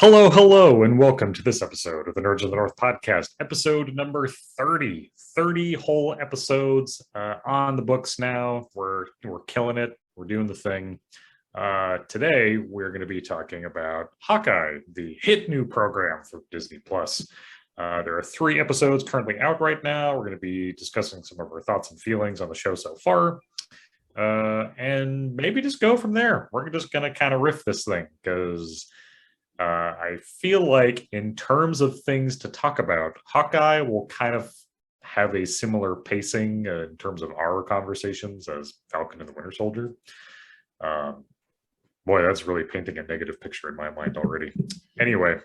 Hello, and welcome to this episode of the Nerds of the North podcast, episode number 30. 30 whole episodes on the books now. We're killing it. We're doing the thing. Today, we're going to be talking about Hawkeye, the hit new program for Disney+. There are 3 episodes currently out right now. We're going to be discussing some of our thoughts and feelings on the show so far. And maybe just go from there. We're just going to kind of riff this thing because I feel like in terms of things to talk about, Hawkeye will kind of have a similar pacing in terms of our conversations as Falcon and the Winter Soldier. Boy, that's really painting a negative picture in my mind already. Anyway,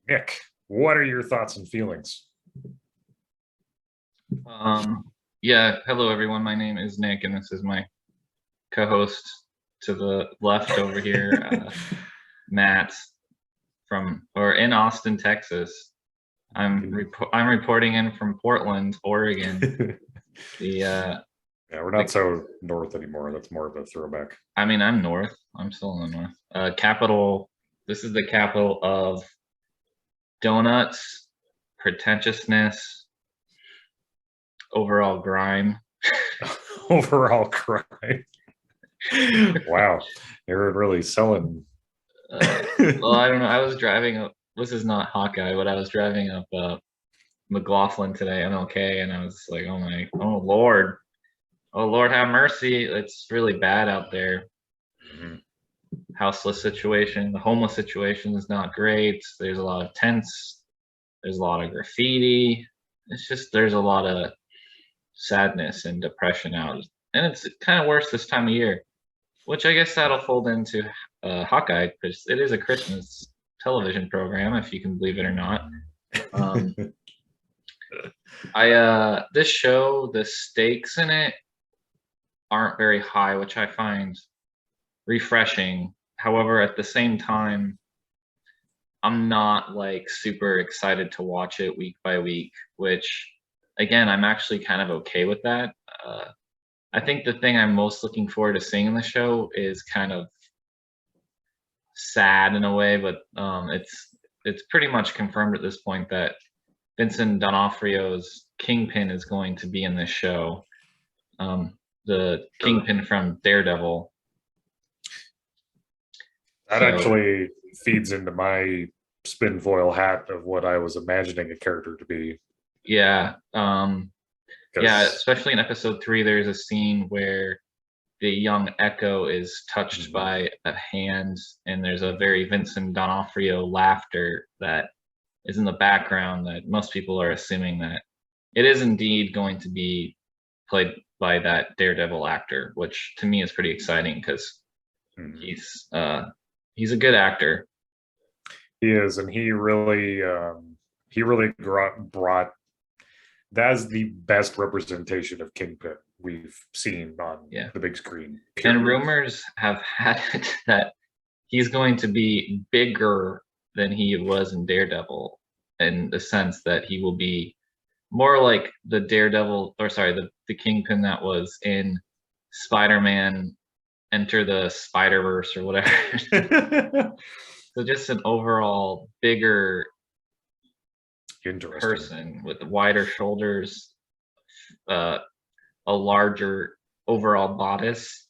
Nick, what are your thoughts and feelings? Hello everyone. My name is Nick, and this is my co-host to the left over here, Matt, in Austin, Texas. I'm reporting in from Portland, Oregon. We're not so north anymore. That's more of a throwback. I mean, I'm north. I'm still in the north. Capital. This is the capital of donuts, pretentiousness, overall grime. Overall grime. Wow, you're really selling. Well, I don't know. I was driving up. This is not Hawkeye, but I was driving up McLaughlin today, MLK, and I was like, oh Lord, have mercy! It's really bad out there. Mm-hmm. Houseless situation. The homeless situation is not great. There's a lot of tents. There's a lot of graffiti. There's a lot of sadness and depression out, and it's kind of worse this time of year, which I guess that'll fold into Hawkeye, because it is a Christmas television program, if you can believe it or not. This show, the stakes in it aren't very high, which I find refreshing. However, at the same time, I'm not like super excited to watch it week by week, which again, I'm actually kind of okay with that. I think the thing I'm most looking forward to seeing in the show is kind of sad in a way, but it's pretty much confirmed at this point that Vincent D'Onofrio's Kingpin is going to be in this show. The Kingpin from Daredevil. That actually feeds into my spin foil hat of what I was imagining a character to be. Yeah. Especially in episode 3, there's a scene where the young Echo is touched by a hand, and there's a very Vincent D'Onofrio laughter that is in the background that most people are assuming that it is indeed going to be played by that Daredevil actor, which to me is pretty exciting because he's a good actor. He is, and he really brought. That's the best representation of Kingpin we've seen on the big screen. Period. And rumors have had it that he's going to be bigger than he was in Daredevil, in the sense that he will be more like the the Kingpin that was in Spider-Man Enter the Spider-Verse or whatever. So just an overall bigger person with wider shoulders, a larger overall bodice.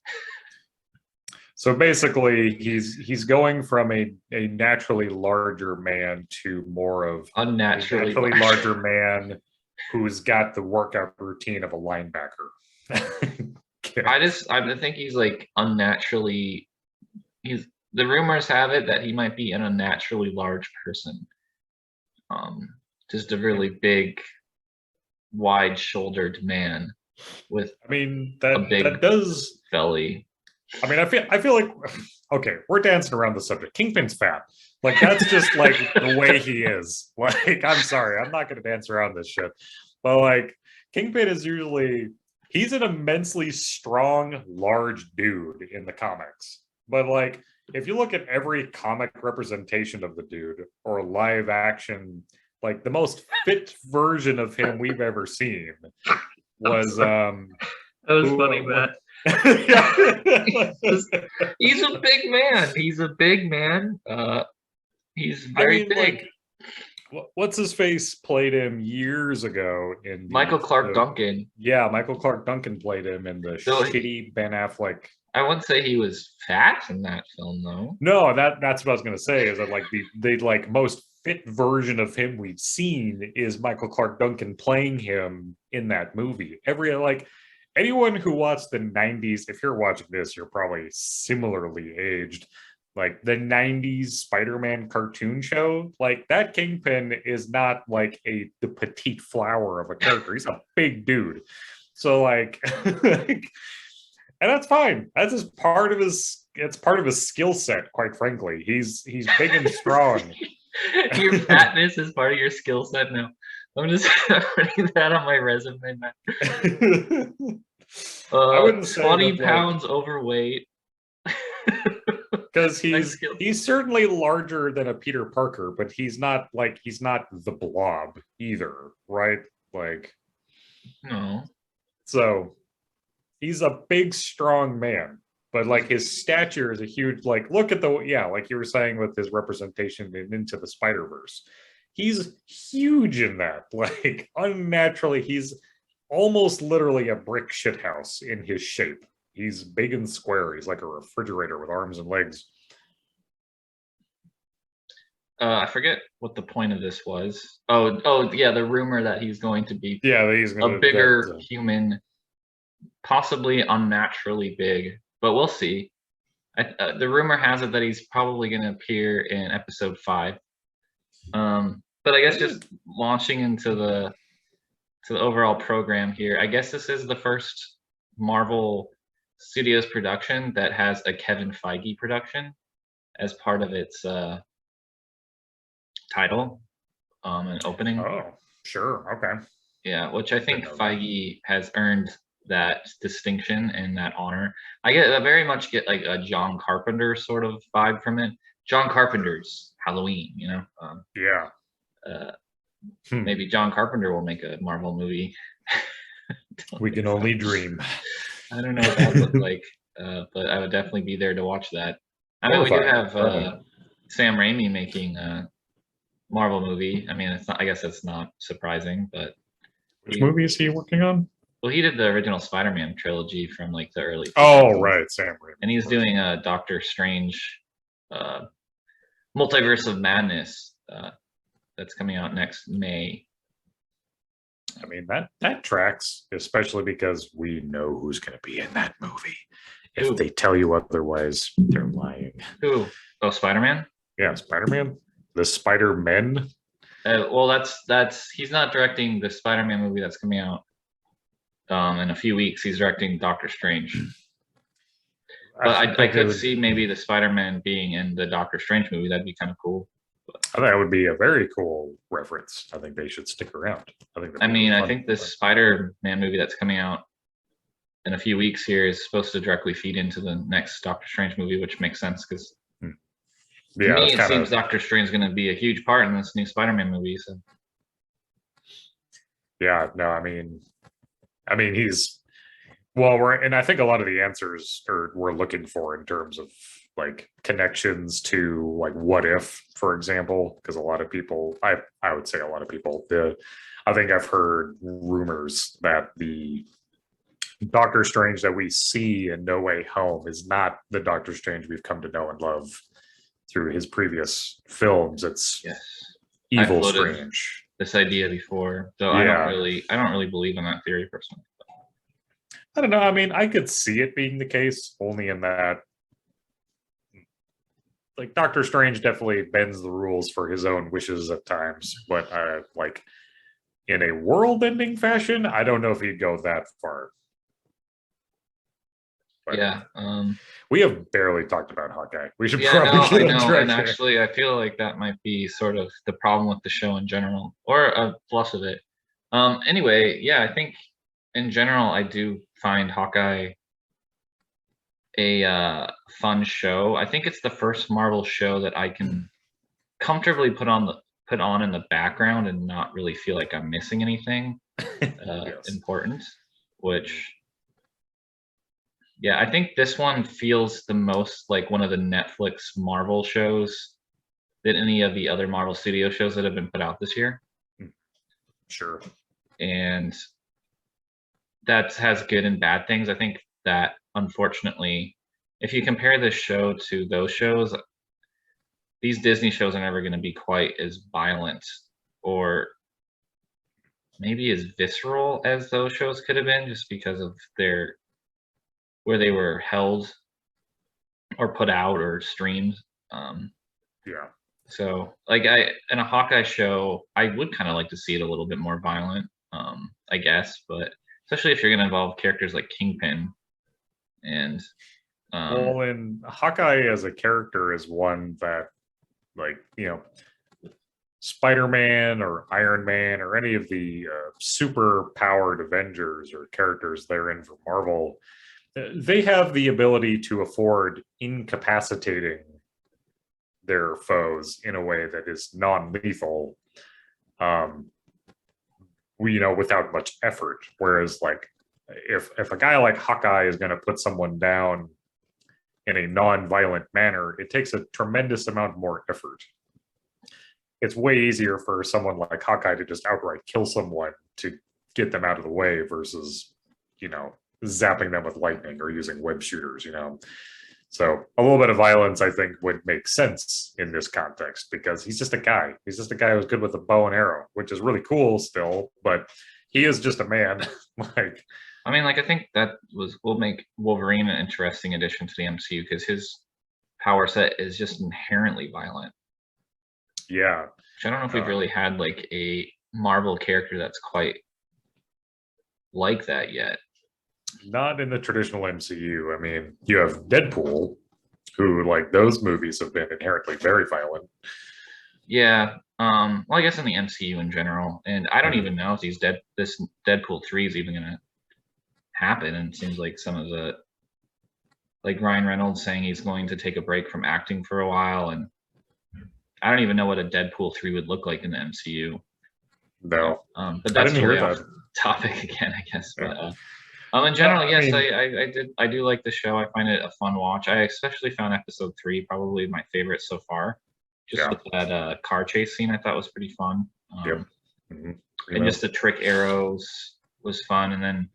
So basically, he's going from a naturally larger man to more of unnaturally larger man who's got the workout routine of a linebacker. I think he's like unnaturally. The rumors have it that he might be an unnaturally large person. Just a really big, wide-shouldered man with a big that does belly. I mean, I feel like, okay, we're dancing around the subject. Kingpin's fat. Like, that's just like the way he is. Like, I'm sorry, I'm not going to dance around this shit. But like, Kingpin is he's an immensely strong, large dude in the comics. But like, if you look at every comic representation of the dude or live action, like the most fit version of him we've ever seen was that was funny, Matt. He's a big man. He's very big. Like, what's his face played him years ago in Michael Clark Duncan. Yeah, Michael Clark Duncan played him in the shitty Ben Affleck. I wouldn't say he was fat in that film, though. No, that's what I was gonna say. Is that like the like most fit version of him we've seen is Michael Clark Duncan playing him in that movie. Anyone who watched the 90s, if you're watching this, you're probably similarly aged. Like the 90s Spider-Man cartoon show, like that Kingpin is not like the petite flower of a character. He's a big dude. So like, and that's fine. That's just part of his skill set, quite frankly. He's big and strong. Your fatness is part of your skill set now. I'm just putting that on my resume, man. I wouldn't say 20 pounds overweight. Because he's certainly larger than a Peter Parker, but he's not the Blob either, right? Like, no. So he's a big, strong man, but like his stature is a huge. Like, look at like you were saying with his representation in Into the Spider-Verse, he's huge in that. Like, unnaturally, he's almost literally a brick shithouse in his shape. He's big and square. He's like a refrigerator with arms and legs. I forget what the point of this was. Oh, yeah, the rumor that he's going to be a bigger human, possibly unnaturally big, but we'll see. The rumor has it that he's probably going to appear in episode 5. But I guess just launching into the overall program here, I guess this is the first Marvel Studios production that has a Kevin Feige production as part of its title and opening. Oh, sure. Okay. Yeah, which I think Feige has earned that distinction and that honor. I very much get like a John Carpenter sort of vibe from it. John Carpenter's Halloween, Yeah. Maybe John Carpenter will make a Marvel movie. We can only dream. I don't know what that would look like, but I would definitely be there to watch that. I know we do have Sam Raimi making a Marvel movie. I mean, I guess that's not surprising, but which movie is he working on? Well, he did the original Spider-Man trilogy from like the early 2000s. Oh, right, Sam Raimi. And he's doing a Doctor Strange Multiverse of Madness that's coming out next May. I mean, that tracks, especially because we know who's going to be in that movie. If they tell you otherwise, they're lying. Who? Oh, Spider-Man? Yeah, Spider-Man. The Spider-Men. Well, that's he's not directing the Spider-Man movie that's coming out in a few weeks. He's directing Doctor Strange. But I could see maybe the Spider-Man being in the Doctor Strange movie. That'd be kind of cool. I think that would be a very cool reference. I think they should stick around. I think this Spider-Man movie that's coming out in a few weeks here is supposed to directly feed into the next Doctor Strange movie, which makes sense because to me it seems Doctor Strange is going to be a huge part in this new Spider-Man movie. So. Yeah, no, I mean he's and I think a lot of the answers we're looking for in terms of like connections to like What If, for example, because a lot of people, I would say a lot of people, I think I've heard rumors that the Doctor Strange that we see in No Way Home is not the Doctor Strange we've come to know and love through his previous films. It's Evil Strange. This idea before, so I don't really believe in that theory personally. I don't know. I mean, I could see it being the case only in that, like, Doctor Strange definitely bends the rules for his own wishes at times, but like in a world-ending fashion, I don't know if he'd go that far. But we have barely talked about Hawkeye. We should probably get on track. And actually, I feel like that might be sort of the problem with the show in general, or a plus of it. Anyway, I think in general, I do find Hawkeye a fun show. I think it's the first Marvel show that I can comfortably put on in the background and not really feel like I'm missing anything important. Which, I think this one feels the most like one of the Netflix Marvel shows than any of the other Marvel Studio shows that have been put out this year. Sure. And that has good and bad things. I think that unfortunately, if you compare this show to those shows, these Disney shows are never going to be quite as violent or maybe as visceral as those shows could have been, just because of where they were held or put out or streamed. Yeah. So like in a Hawkeye show, I would kind of like to see it a little bit more violent, I guess, but especially if you're going to involve characters like Kingpin and well, and Hawkeye as a character is one that, like, Spider-Man or Iron Man or any of the super powered Avengers or characters they're in for Marvel, they have the ability to afford incapacitating their foes in a way that is non-lethal, without much effort. Whereas, like, if a guy like Hawkeye is going to put someone down in a non-violent manner, it takes a tremendous amount more effort. It's way easier for someone like Hawkeye to just outright kill someone to get them out of the way versus, zapping them with lightning or using web shooters, So a little bit of violence, I think, would make sense in this context because he's just a guy. He's just a guy who's good with a bow and arrow, which is really cool still, but he is just a man. I think that will make Wolverine an interesting addition to the MCU because his power set is just inherently violent. Yeah. Which I don't know if we've really had like a Marvel character that's quite like that yet. Not in the traditional MCU. I mean, you have Deadpool, who, like, those movies have been inherently very violent. Yeah. Well, I guess in the MCU in general, and I don't even know if this Deadpool 3 is even gonna happen. And it seems like some of the, like Ryan Reynolds saying he's going to take a break from acting for a while, and I don't even know what a Deadpool 3 would look like in the MCU. No, but that's totally off topic again, I guess. Yeah. But in general, yes, I do like the show. I find it a fun watch. I especially found episode 3 probably my favorite so far. Just with that car chase scene, I thought was pretty fun. And just the trick arrows was fun, and then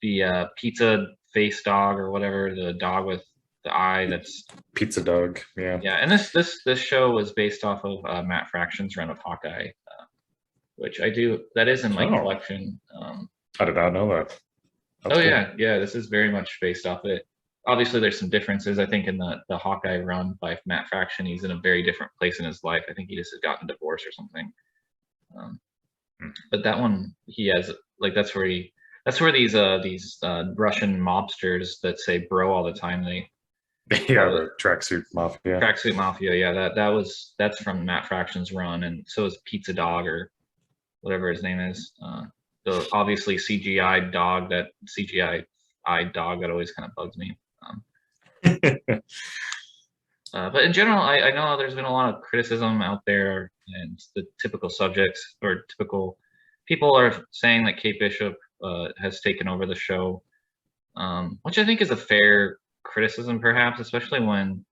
the pizza face dog or whatever, the dog with the eye that's Pizza Dog. Yeah. And this show was based off of Matt Fraction's run of Hawkeye, which that is in my collection. I did not know that. That's cool. Yeah. This is very much based off it. Obviously, there's some differences. I think in the Hawkeye run by Matt Fraction, he's in a very different place in his life. I think he just has gotten divorced or something. But that one, he has that's where these Russian mobsters that say bro all the time. The tracksuit mafia. Tracksuit mafia, yeah. That's from Matt Fraction's run, and so is Pizza Dog or whatever his name is. The obviously CGI dog that always kind of bugs me. But in general, I know there's been a lot of criticism out there, and the typical subjects or typical people are saying that Kate Bishop has taken over the show, which I think is a fair criticism, perhaps, especially when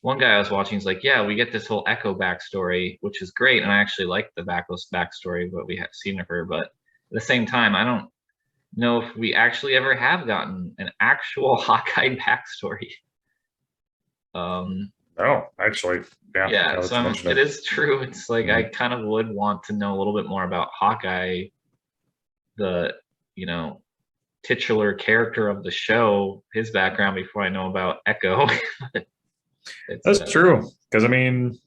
one guy I was watching is like, yeah, we get this whole Echo backstory, which is great, and I actually like the backstory, what we have seen of her, but at the same time, I don't know if we actually ever have gotten an actual Hawkeye backstory. No, actually, yeah. So it is true. It's like I kind of would want to know a little bit more about Hawkeye, the titular character of the show, his background before I know about Echo. That's true, because I mean,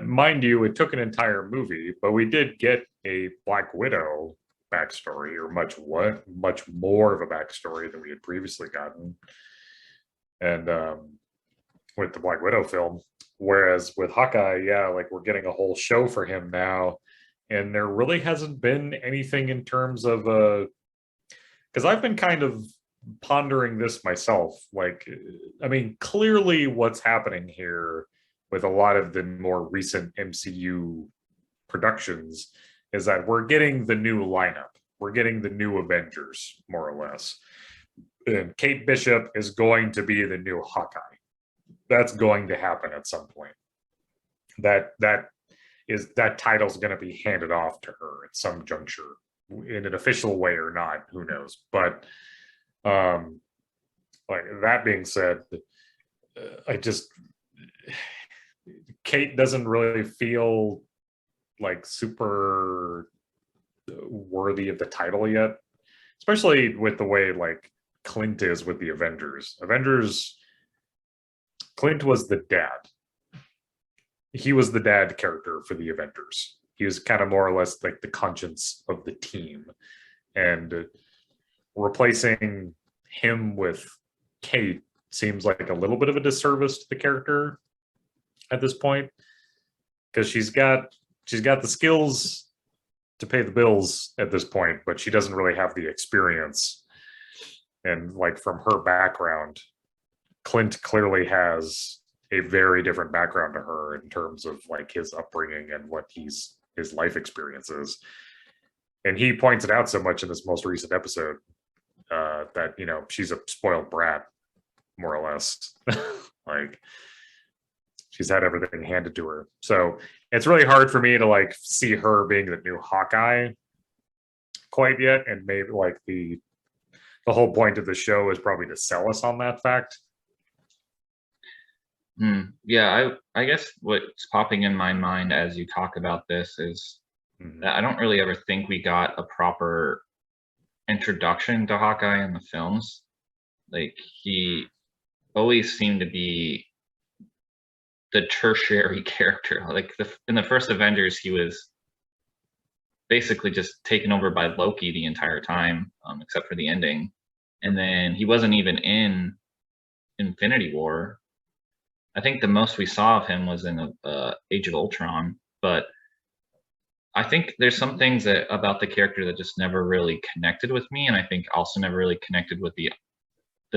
mind you, it took an entire movie, but we did get a Black Widow backstory, or much more of a backstory than we had previously gotten, and with the Black Widow film. Whereas with Hawkeye, we're getting a whole show for him now, and there really hasn't been anything in terms of because I've been kind of pondering this myself. Clearly what's happening here with a lot of the more recent MCU productions is that we're getting the new lineup. We're getting the new Avengers, more or less. And Kate Bishop is going to be the new Hawkeye. That's going to happen at some point. that title's going to be handed off to her at some juncture in an official way or not, who knows. But like that being said, Kate doesn't really feel like super worthy of the title yet, especially with the way like Clint is with the Avengers. Clint was the dad. He was the dad character for the Avengers. He was kind of more or less like the conscience of the team. And replacing him with Kate seems like a little bit of a disservice to the character at this point, because she's got the skills to pay the bills at this point, but she doesn't really have the experience. And like from her background, Clint clearly has a very different background to her in terms of like his upbringing and what his life experiences. And he points it out so much in this most recent episode that, you know, she's a spoiled brat, more or less. Like she's had everything handed to her. So it's really hard for me to like see her being the new Hawkeye quite yet. And maybe like the whole point of the show is probably to sell us on that fact. Yeah, I guess what's popping in my mind as you talk about this is that I don't really ever think we got a proper introduction to Hawkeye in the films. Like he always seemed to be the tertiary character. Like in the first Avengers, he was basically just taken over by Loki the entire time, except for the ending. And then he wasn't even in Infinity War. I think the most we saw of him was in Age of Ultron, but I think there's some things about the character that just never really connected with me, and I think also never really connected with the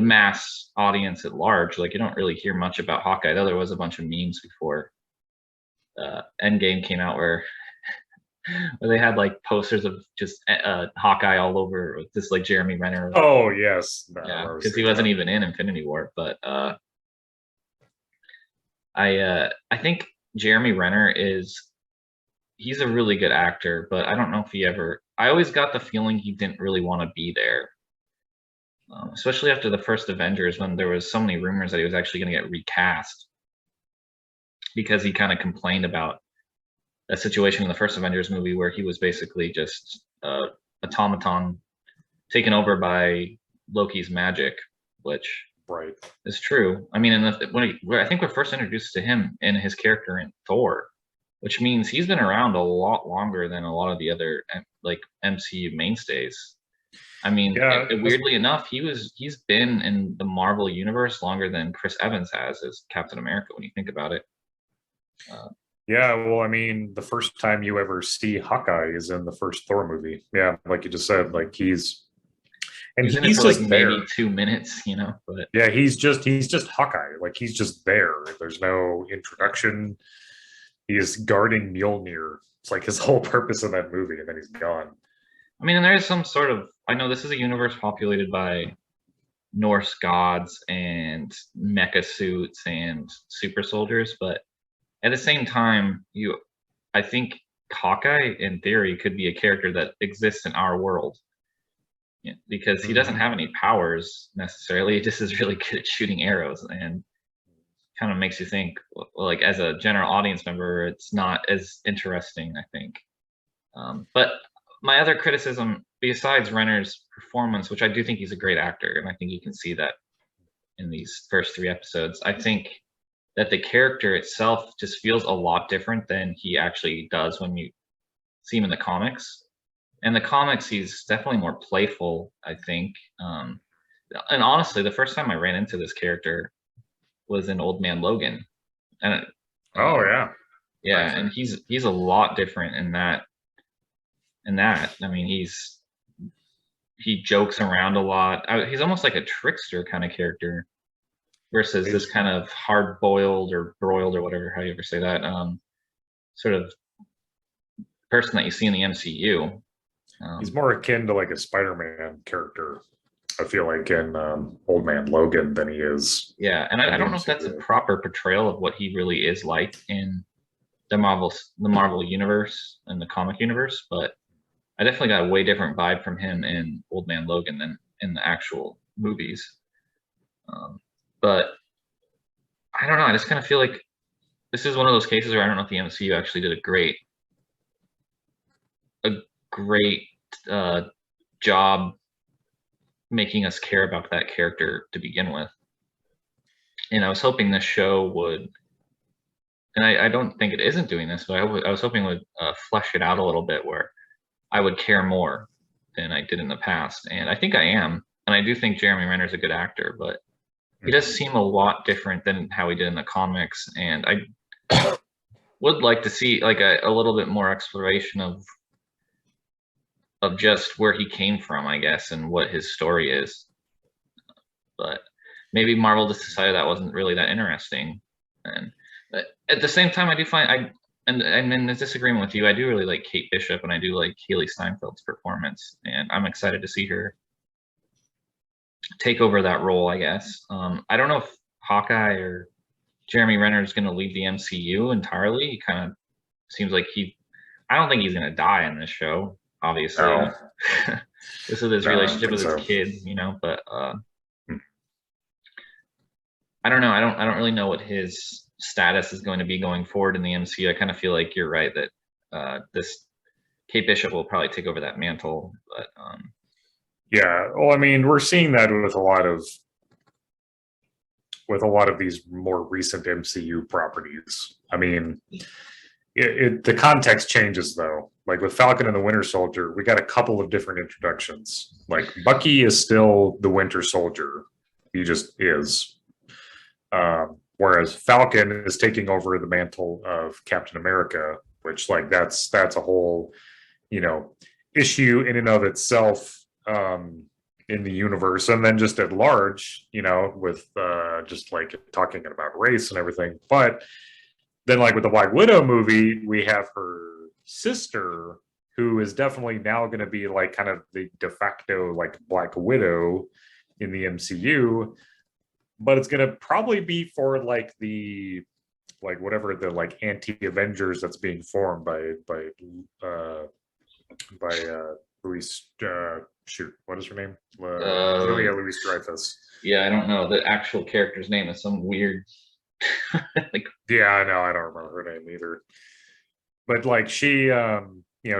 mass audience at large. Like you don't really hear much about Hawkeye, though there was a bunch of memes before Endgame came out where they had like posters of just Hawkeye all over with this like Jeremy Renner. Oh yes, yeah, because he wasn't even in Infinity War, but I think Jeremy Renner he's a really good actor, but I don't know if I always got the feeling he didn't really want to be there. Especially after the first Avengers, when there was so many rumors that he was actually going to get recast, because he kind of complained about a situation in the first Avengers movie where he was basically just automaton taken over by Loki's magic, which right is true. I mean, I think we're first introduced to him in his character in Thor, which means he's been around a lot longer than a lot of the other like MCU mainstays. I mean, yeah, weirdly enough, he's been in the Marvel universe longer than Chris Evans has as Captain America, when you think about it. Yeah, well, I mean, the first time you ever see Hawkeye is in the first Thor movie. Yeah, like you just said, like he's in it for like maybe 2 minutes, you know. But yeah, he's just Hawkeye. Like he's just there. There's no introduction. He is guarding Mjolnir. It's like his whole purpose in that movie, and then he's gone. I mean, and there is some sort of, I know this is a universe populated by Norse gods and mecha suits and super soldiers, but at the same time, I think Hawkeye, in theory, could be a character that exists in our world, because he doesn't have any powers necessarily. He just is really good at shooting arrows, and kind of makes you think, like as a general audience member, it's not as interesting, I think. But my other criticism, besides Renner's performance, which I do think he's a great actor, and I think you can see that in these first 3 episodes, I think that the character itself just feels a lot different than he actually does when you see him in the comics. In the comics, he's definitely more playful, I think. And honestly, the first time I ran into this character was in Old Man Logan. And yeah, and he's a lot different in that. I mean, he jokes around a lot. He's almost like a trickster kind of character, versus this kind of hard-boiled or broiled or whatever, how you ever say that, sort of person that you see in the MCU. He's more akin to like a Spider-Man character, I feel like, in Old Man Logan than he is. Yeah, and I don't know if that's a proper portrayal of what he really is like in the Marvel universe and the comic universe, but I definitely got a way different vibe from him in Old Man Logan than in the actual movies. But I don't know. I just kind of feel like this is one of those cases where I don't know if the MCU actually did a great job making us care about that character to begin with. And I was hoping this show would, and I don't think it isn't doing this, but I was hoping it would flesh it out a little bit where I would care more than I did in the past. And I think I am. And I do think Jeremy Renner is a good actor, but he does seem a lot different than how he did in the comics. And I would like to see like a little bit more exploration of just where he came from, I guess, and what his story is. But maybe Marvel just decided that wasn't really that interesting. And at the same time, I do find I'm in disagreement with you. I do really like Kate Bishop, and I do like Haley Steinfeld's performance, and I'm excited to see her take over that role, I guess. I don't know if Hawkeye or Jeremy Renner is going to lead the MCU entirely. He kind of seems like I don't think he's going to die in this show, obviously. No. This is his relationship with his kid, but I don't know. I don't really know what his status is going to be going forward in the MCU. I kind of feel like you're right that this Kate Bishop will probably take over that mantle, but yeah, well, I mean, we're seeing that with a lot of these more recent MCU properties. I mean, the context changes though. Like with Falcon and the Winter Soldier, we got a couple of different introductions. Like Bucky is still the Winter Soldier; he just is. Whereas Falcon is taking over the mantle of Captain America, which like that's a whole, issue in and of itself. In the universe, and then just at large, with just like talking about race and everything. But then like with the Black Widow movie, we have her sister, who is definitely now going to be like kind of the de facto like Black Widow in the MCU, but it's going to probably be for like the whatever the like anti-Avengers that's being formed by Louise, what is her name? Julia Louis-Dreyfus. Yeah, I don't know. The actual character's name is some weird. Yeah, I know. I don't remember her name either. But like she,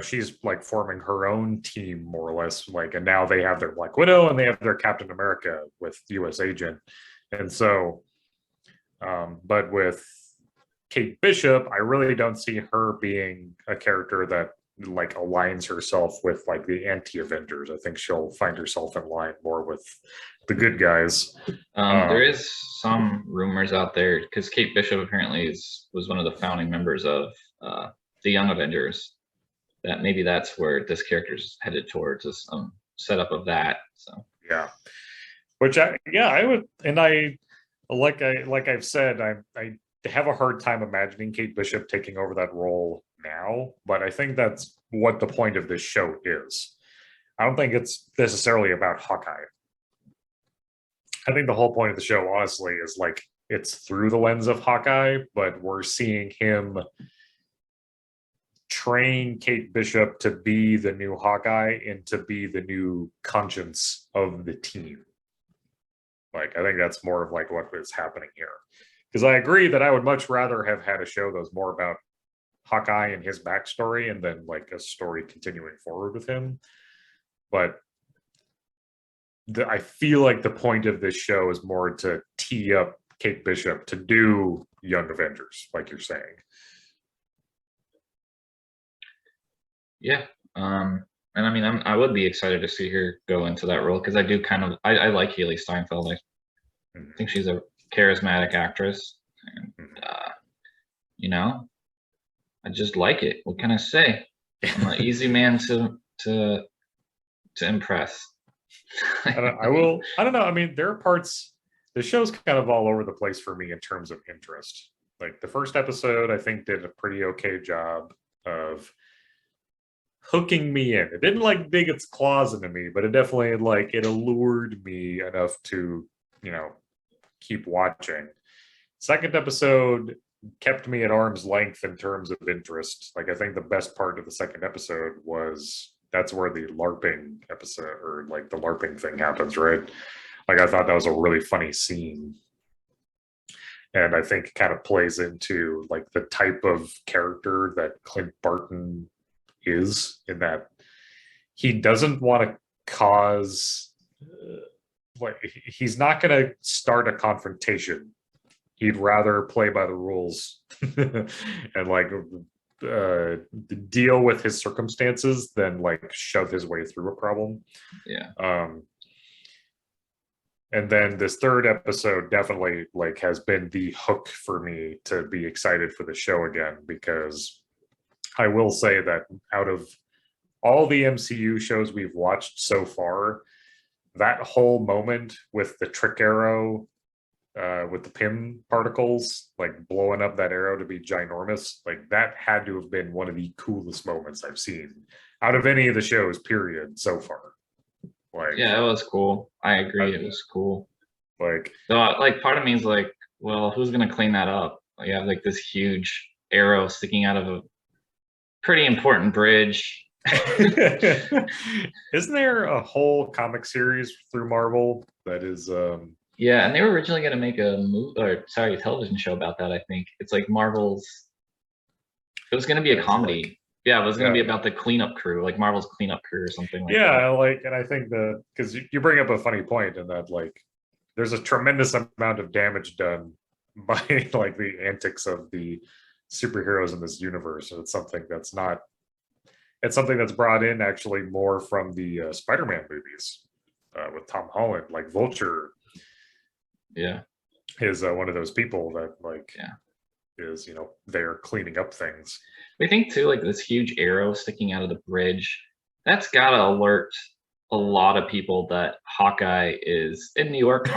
she's like forming her own team more or less. Like, and now they have their Black Widow and they have their Captain America with U.S. Agent, and so, but with Kate Bishop, I really don't see her being a character that like aligns herself with like the anti-Avengers. I think she'll find herself in line more with the good guys. There is some rumors out there because Kate Bishop apparently was one of the founding members of the Young Avengers, that maybe that's where this character's headed towards, is some setup of that. So yeah, which I would, and I've said, I have a hard time imagining Kate Bishop taking over that role now, but I think that's what the point of this show is. I don't think it's necessarily about Hawkeye. I think the whole point of the show, honestly, is like it's through the lens of Hawkeye, but we're seeing him train Kate Bishop to be the new Hawkeye and to be the new conscience of the team. Like, I think that's more of like what is happening here. Because I agree that I would much rather have had a show that was more about Hawkeye and his backstory and then like a story continuing forward with him. But I feel like the point of this show is more to tee up Kate Bishop to do Young Avengers, like you're saying. Yeah. And I mean, I would be excited to see her go into that role because I do I like Haley Steinfeld. I think she's a charismatic actress, and I just like it. What can I say? I'm an easy man to impress. I don't know. I mean, there are parts. The show's kind of all over the place for me in terms of interest. Like the first episode, I think did a pretty okay job of hooking me in. It didn't like dig its claws into me, but it definitely like it allured me enough to keep watching. Second episode kept me at arm's length in terms of interest. Like I think the best part of the second episode was that's where the LARPing episode or like the LARPing thing happens, right? Like I thought that was a really funny scene. And I think it kind of plays into like the type of character that Clint Barton is, in that he doesn't want to cause like he's not going to start a confrontation. He'd rather play by the rules and like deal with his circumstances than like shove his way through a problem. Yeah. And then this third episode definitely like has been the hook for me to be excited for the show again, because I will say that out of all the MCU shows we've watched so far, that whole moment with the trick arrow, with the Pym particles, like blowing up that arrow to be ginormous, like that had to have been one of the coolest moments I've seen out of any of the shows, period, so far. Like, yeah, it was cool. I agree, it was cool. Like, so, like, part of me is like, well, who's gonna clean that up? Like, you have like this huge arrow sticking out of a pretty important bridge. Isn't there a whole comic series through Marvel that is yeah, and they were originally going to make a a television show about that. I think it's like Marvel's. It was going to be a comedy. Like, yeah, it was going to be about the cleanup crew, like Marvel's cleanup crew or something like that. Yeah, like, and I think that because you bring up a funny point in that, like, there's a tremendous amount of damage done by like the antics of the superheroes in this universe, and it's something that's not. It's something that's brought in actually more from the Spider-Man movies with Tom Holland, like Vulture. Yeah, is one of those people that like is they're cleaning up things. I think too, like this huge arrow sticking out of the bridge, that's gotta alert a lot of people that Hawkeye is in New York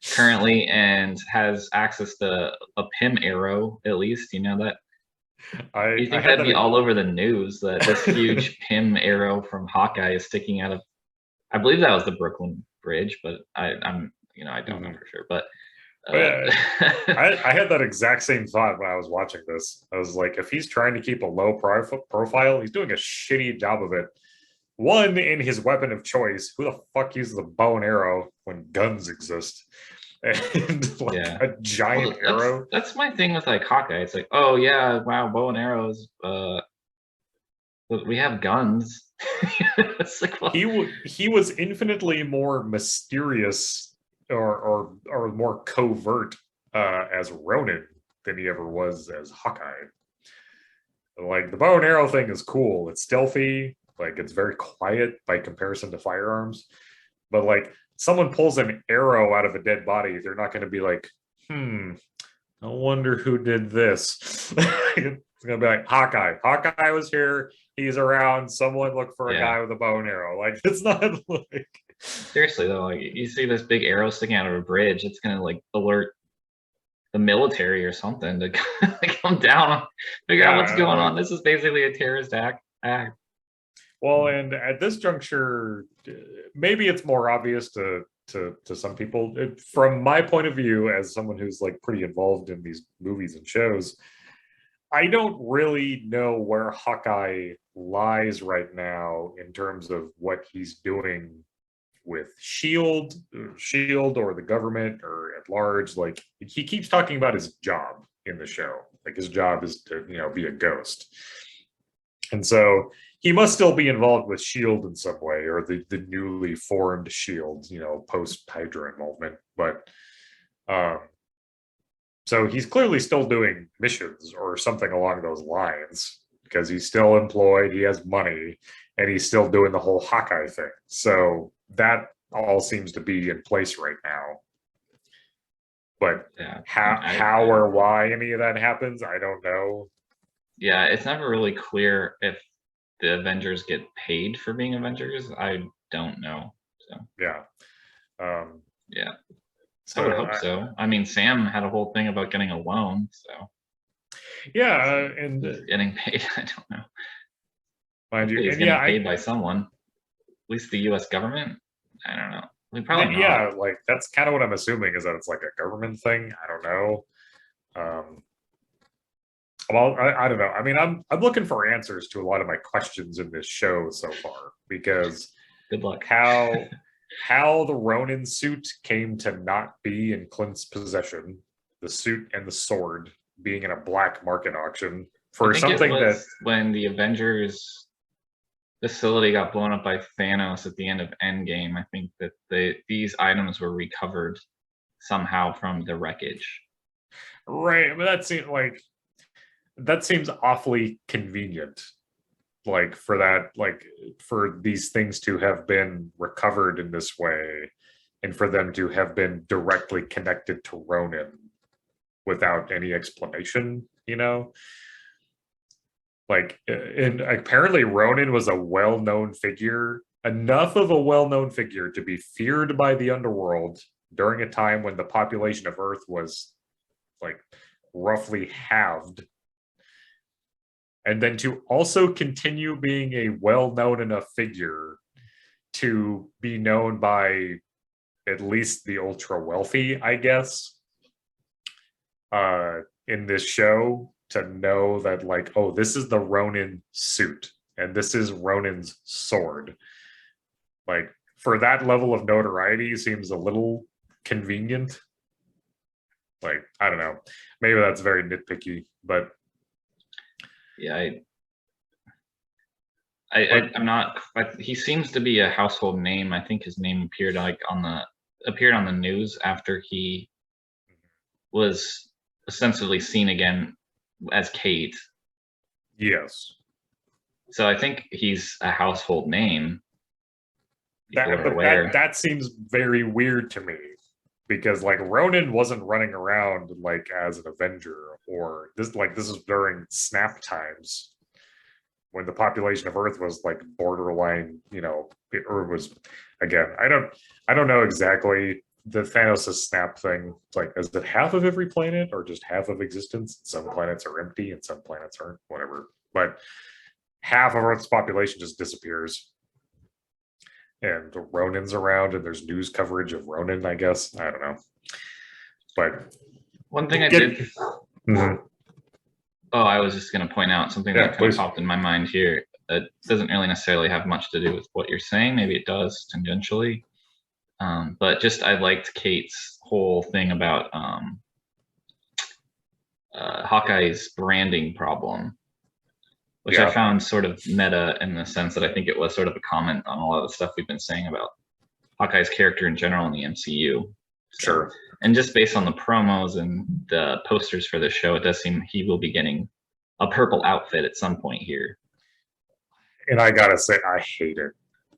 currently and has access to a Pym arrow, at least, you know that. You think that'd be all over the news that this huge Pym arrow from Hawkeye is sticking out of, I believe that was the Brooklyn Bridge, but I'm I don't know for sure, but I had that exact same thought when I was watching this. I was like, if he's trying to keep a low profile, he's doing a shitty job of it. One, in his weapon of choice, who the fuck uses a bow and arrow when guns exist? And like a giant arrow. That's my thing with like Hawkeye. It's like, oh yeah, wow, bow and arrows. We have guns. It's like, well, he was infinitely more mysterious or more covert as Ronin than he ever was as Hawkeye. Like the bow and arrow thing is cool. It's stealthy. Like it's very quiet by comparison to firearms. But like someone pulls an arrow out of a dead body, they're not going to be like, I wonder who did this. It's going to be like Hawkeye. Hawkeye was here. He's around. Someone look for a guy with a bow and arrow. Like it's not like. Seriously though, like you see this big arrow sticking out of a bridge, it's gonna like alert the military or something to come down, figure out what's going on. This is basically a terrorist act. Well, and at this juncture, maybe it's more obvious to some people. From my point of view, as someone who's like pretty involved in these movies and shows, I don't really know where Hawkeye lies right now in terms of what he's doing with Shield or the government or at large. Like he keeps talking about his job in the show. Like his job is to, be a ghost. And so he must still be involved with Shield in some way, or the newly formed Shield, post Hydra involvement. But so he's clearly still doing missions or something along those lines, because he's still employed, he has money, and he's still doing the whole Hawkeye thing. So that all seems to be in place right now. But how or why any of that happens, I don't know. Yeah, it's never really clear if the Avengers get paid for being Avengers. I don't know. So yeah. So I would hope so. I mean, Sam had a whole thing about getting a loan, so and getting paid. I don't know. Mind you, he's getting paid by someone. At least the U.S. government. I don't know. We probably like that's kind of what I'm assuming, is that it's like a government thing. I don't know. Well, I don't know. I mean, I'm looking for answers to a lot of my questions in this show so far, because Good luck. how the Ronin suit came to not be in Clint's possession, the suit and the sword being in a black market auction for I think something it was that when the Avengers facility got blown up by Thanos at the end of Endgame. I think that these items were recovered somehow from the wreckage. right. But that seems awfully convenient. Like for these things to have been recovered in this way, and for them to have been directly connected to Ronin without any explanation, like, and apparently Ronin was a well-known figure, enough of a well-known figure to be feared by the underworld during a time when the population of Earth was like roughly halved, and then to also continue being a well-known enough figure to be known by at least the ultra wealthy, I guess, in this show, to know that, like, oh, this is the Ronin suit and this is Ronin's sword. Like, for that level of notoriety seems a little convenient. Like, I don't know. Maybe that's very nitpicky, but yeah, I'm not. He seems to be a household name. I think his name appeared on the news after he was ostensibly seen again as Kate. yes. So I think he's a household name. That seems very weird to me, because like Ronin wasn't running around like as an Avenger, or this is during snap times when the population of Earth was like borderline, or was, again, I don't know exactly the Thanos' snap thing. Like, is it half of every planet or just half of existence? Some planets are empty and some planets aren't, whatever. But half of Earth's population just disappears. And Ronin's around, and there's news coverage of Ronin, I guess. I don't know. But one thing I did. Mhm. Oh, I was just going to point out something that kind of popped in my mind here. It doesn't really necessarily have much to do with what you're saying. Maybe it does tangentially. But just I liked Kate's whole thing about Hawkeye's branding problem, which I found sort of meta in the sense that I think it was sort of a comment on a lot of the stuff we've been saying about Hawkeye's character in general in the MCU. Sure. And just based on the promos and the posters for the show, it does seem he will be getting a purple outfit at some point here. And I gotta say, I hate it.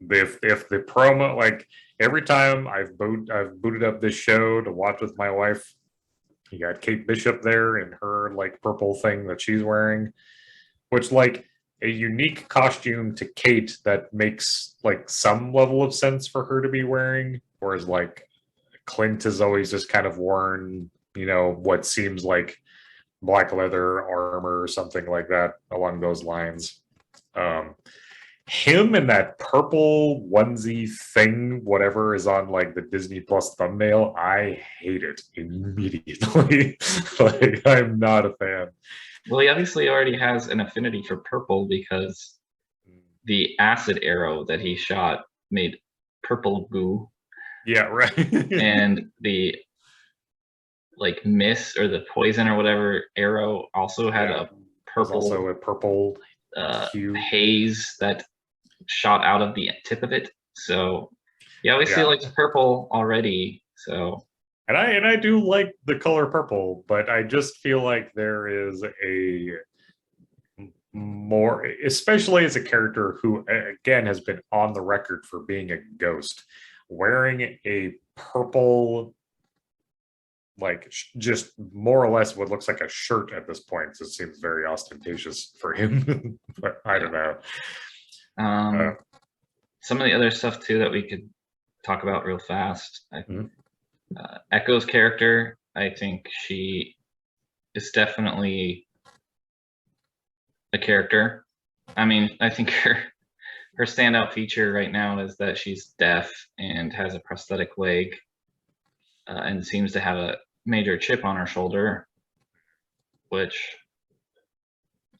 If the promo, like, every time I've booted up this show to watch with my wife, you got Kate Bishop there in her like purple thing that she's wearing, which, like, a unique costume to Kate that makes like some level of sense for her to be wearing, whereas like Clint has always just kind of worn, what seems like black leather armor or something like that along those lines. Him in that purple onesie thing, whatever is on like the Disney Plus thumbnail, I hate it immediately. Like, I'm not a fan. Well, he obviously already has an affinity for purple because the acid arrow that he shot made purple goo. Yeah, right. And the like mist or the poison or whatever arrow also had a purple hue. haze that shot out of the tip of it. So he obviously likes purple already. So and I do like the color purple, but I just feel like there is a more, especially as a character who again has been on the record for being a ghost, wearing a purple, like, just more or less what looks like a shirt at this point. So it seems very ostentatious for him. But I don't know. Some of the other stuff too that we could talk about real fast. Echo's character, I think she is definitely a character. I mean, I think her standout feature right now is that she's deaf and has a prosthetic leg, and seems to have a major chip on her shoulder. which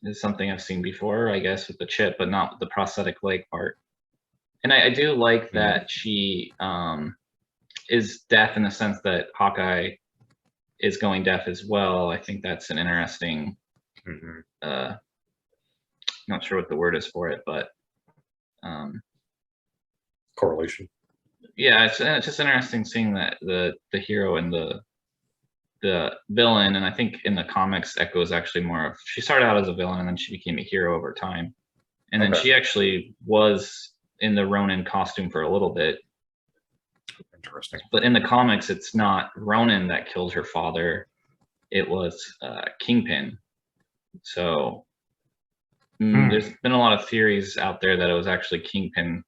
is something I've seen before, I guess, with the chip, but not with the prosthetic leg part. And I do like that she is deaf in the sense that Hawkeye is going deaf as well. I think that's an interesting, not sure what the word is for it, but correlation. Yeah, it's just interesting seeing that the hero and the villain, and I think in the comics, Echo is actually more of, she started out as a villain and then she became a hero over time. And then she actually was in the Ronin costume for a little bit. Interesting. But in the comics, it's not Ronin that killed her father. It was Kingpin. So there's been a lot of theories out there that it was actually Kingpin.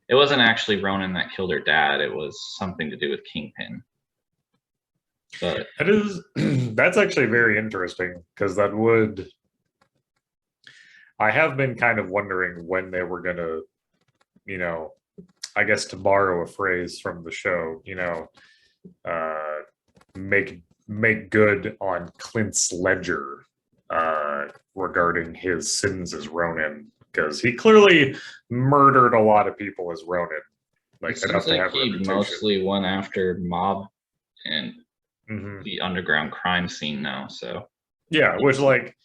It wasn't actually Ronin that killed her dad. It was something to do with Kingpin. But that's actually very interesting, because that would, I have been kind of wondering when they were going to, you know, I guess to borrow a phrase from the show, you know, make good on Clint's ledger regarding his sins as Ronin, because he clearly murdered a lot of people as Ronin. Like, it seems like he mostly went after mob and the underground crime scene now. So yeah, which, like,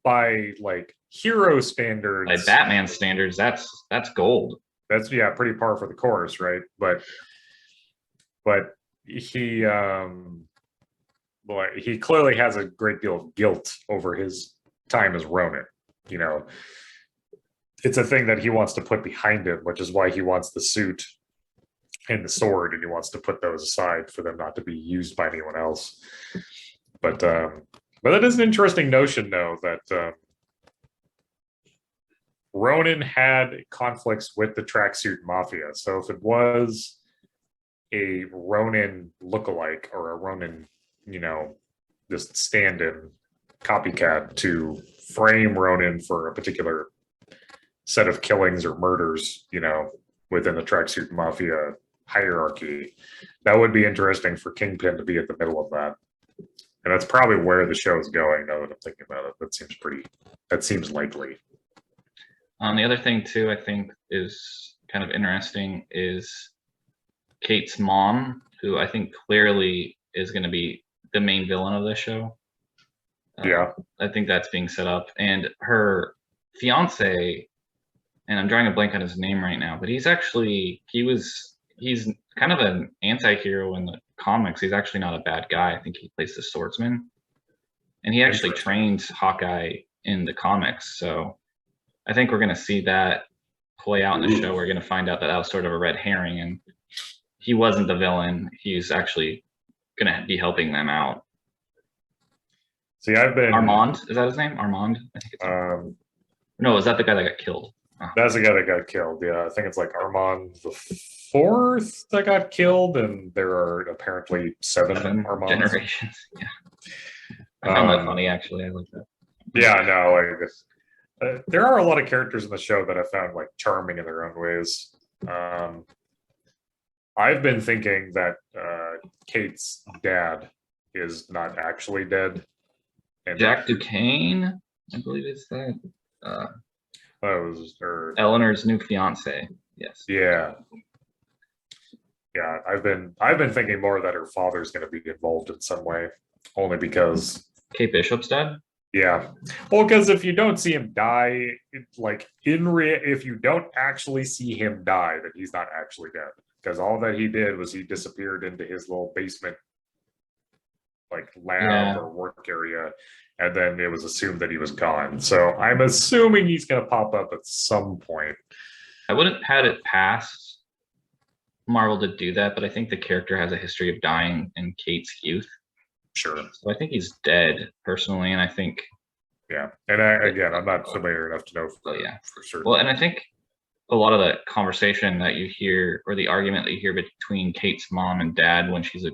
by like hero standards, by Batman standards, that's gold. That's pretty par for the course, right? But he he clearly has a great deal of guilt over his time as Ronin. You know, it's a thing that he wants to put behind him, which is why he wants the suit and the sword, and he wants to put those aside for them not to be used by anyone else. But that is an interesting notion, though, that Ronin had conflicts with the tracksuit mafia. So if it was a Ronin lookalike or a Ronin, you know, just stand-in copycat to frame Ronin for a particular set of killings or murders, you know, within the tracksuit mafia hierarchy, that would be interesting for Kingpin to be at the middle of that. And that's probably where the show is going, now that I'm thinking about it. That seems likely. The other thing too, I think is kind of interesting, is Kate's mom, who I think clearly is going to be the main villain of this show. Yeah. I think that's being set up. And her fiance, and I'm drawing a blank on his name right now, but he's kind of an anti-hero in the comics. He's actually not a bad guy. I think he plays the swordsman. And he actually trains Hawkeye in the comics. So I think we're going to see that play out in the show. We're going to find out that was sort of a red herring, and he wasn't the villain. He's actually going to be helping them out. See, I've been... Armand, is that his name? Armand? I think it's no, is that the guy that got killed? Oh. That's the guy that got killed, yeah. I think it's like Armand the fourth that got killed, and there are apparently seven Armands. Generations, yeah. I found that funny, actually. I like that. Yeah, no, I guess. There are a lot of characters in the show that I found like charming in their own ways. I've been thinking that Kate's dad is not actually dead. And Jack Duquesne, I believe it's that. was Eleanor's new fiance. Yes. Yeah. Yeah, I've been thinking more that her father's going to be involved in some way, only because Kate Bishop's dead. Yeah, well, because if you don't see him die, if you don't actually see him die, then he's not actually dead. Because all that he did was he disappeared into his little basement, like lab or work area, and then it was assumed that he was gone. So I'm assuming he's going to pop up at some point. I wouldn't had it past Marvel to do that, but I think the character has a history of dying in Kate's youth. Sure. So I think he's dead personally, and I think. Yeah, and I'm not familiar enough to know for certain. Well, and I think a lot of the conversation that you hear, or the argument that you hear between Kate's mom and dad when she's a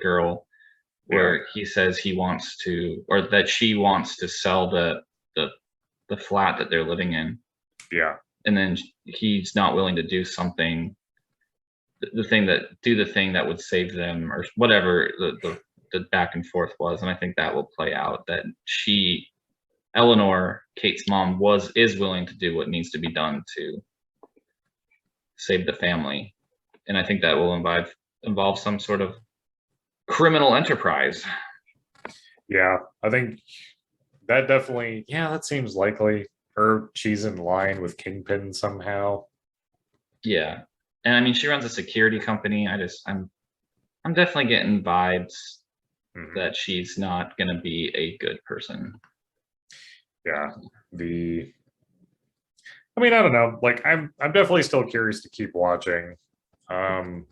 girl, where he says he wants to, or that she wants to sell the flat that they're living in. Yeah. And then he's not willing to do something, the thing that would save them, or whatever the back and forth was, and I think that will play out. That Eleanor, Kate's mom, is willing to do what needs to be done to save the family, and I think that will involve some sort of criminal enterprise. Yeah, I think that definitely. Yeah, that seems likely. Or she's in line with Kingpin somehow. Yeah, and I mean, she runs a security company. I'm definitely getting vibes that she's not going to be a good person. Yeah, I mean, I don't know. Like, I'm definitely still curious to keep watching. Trying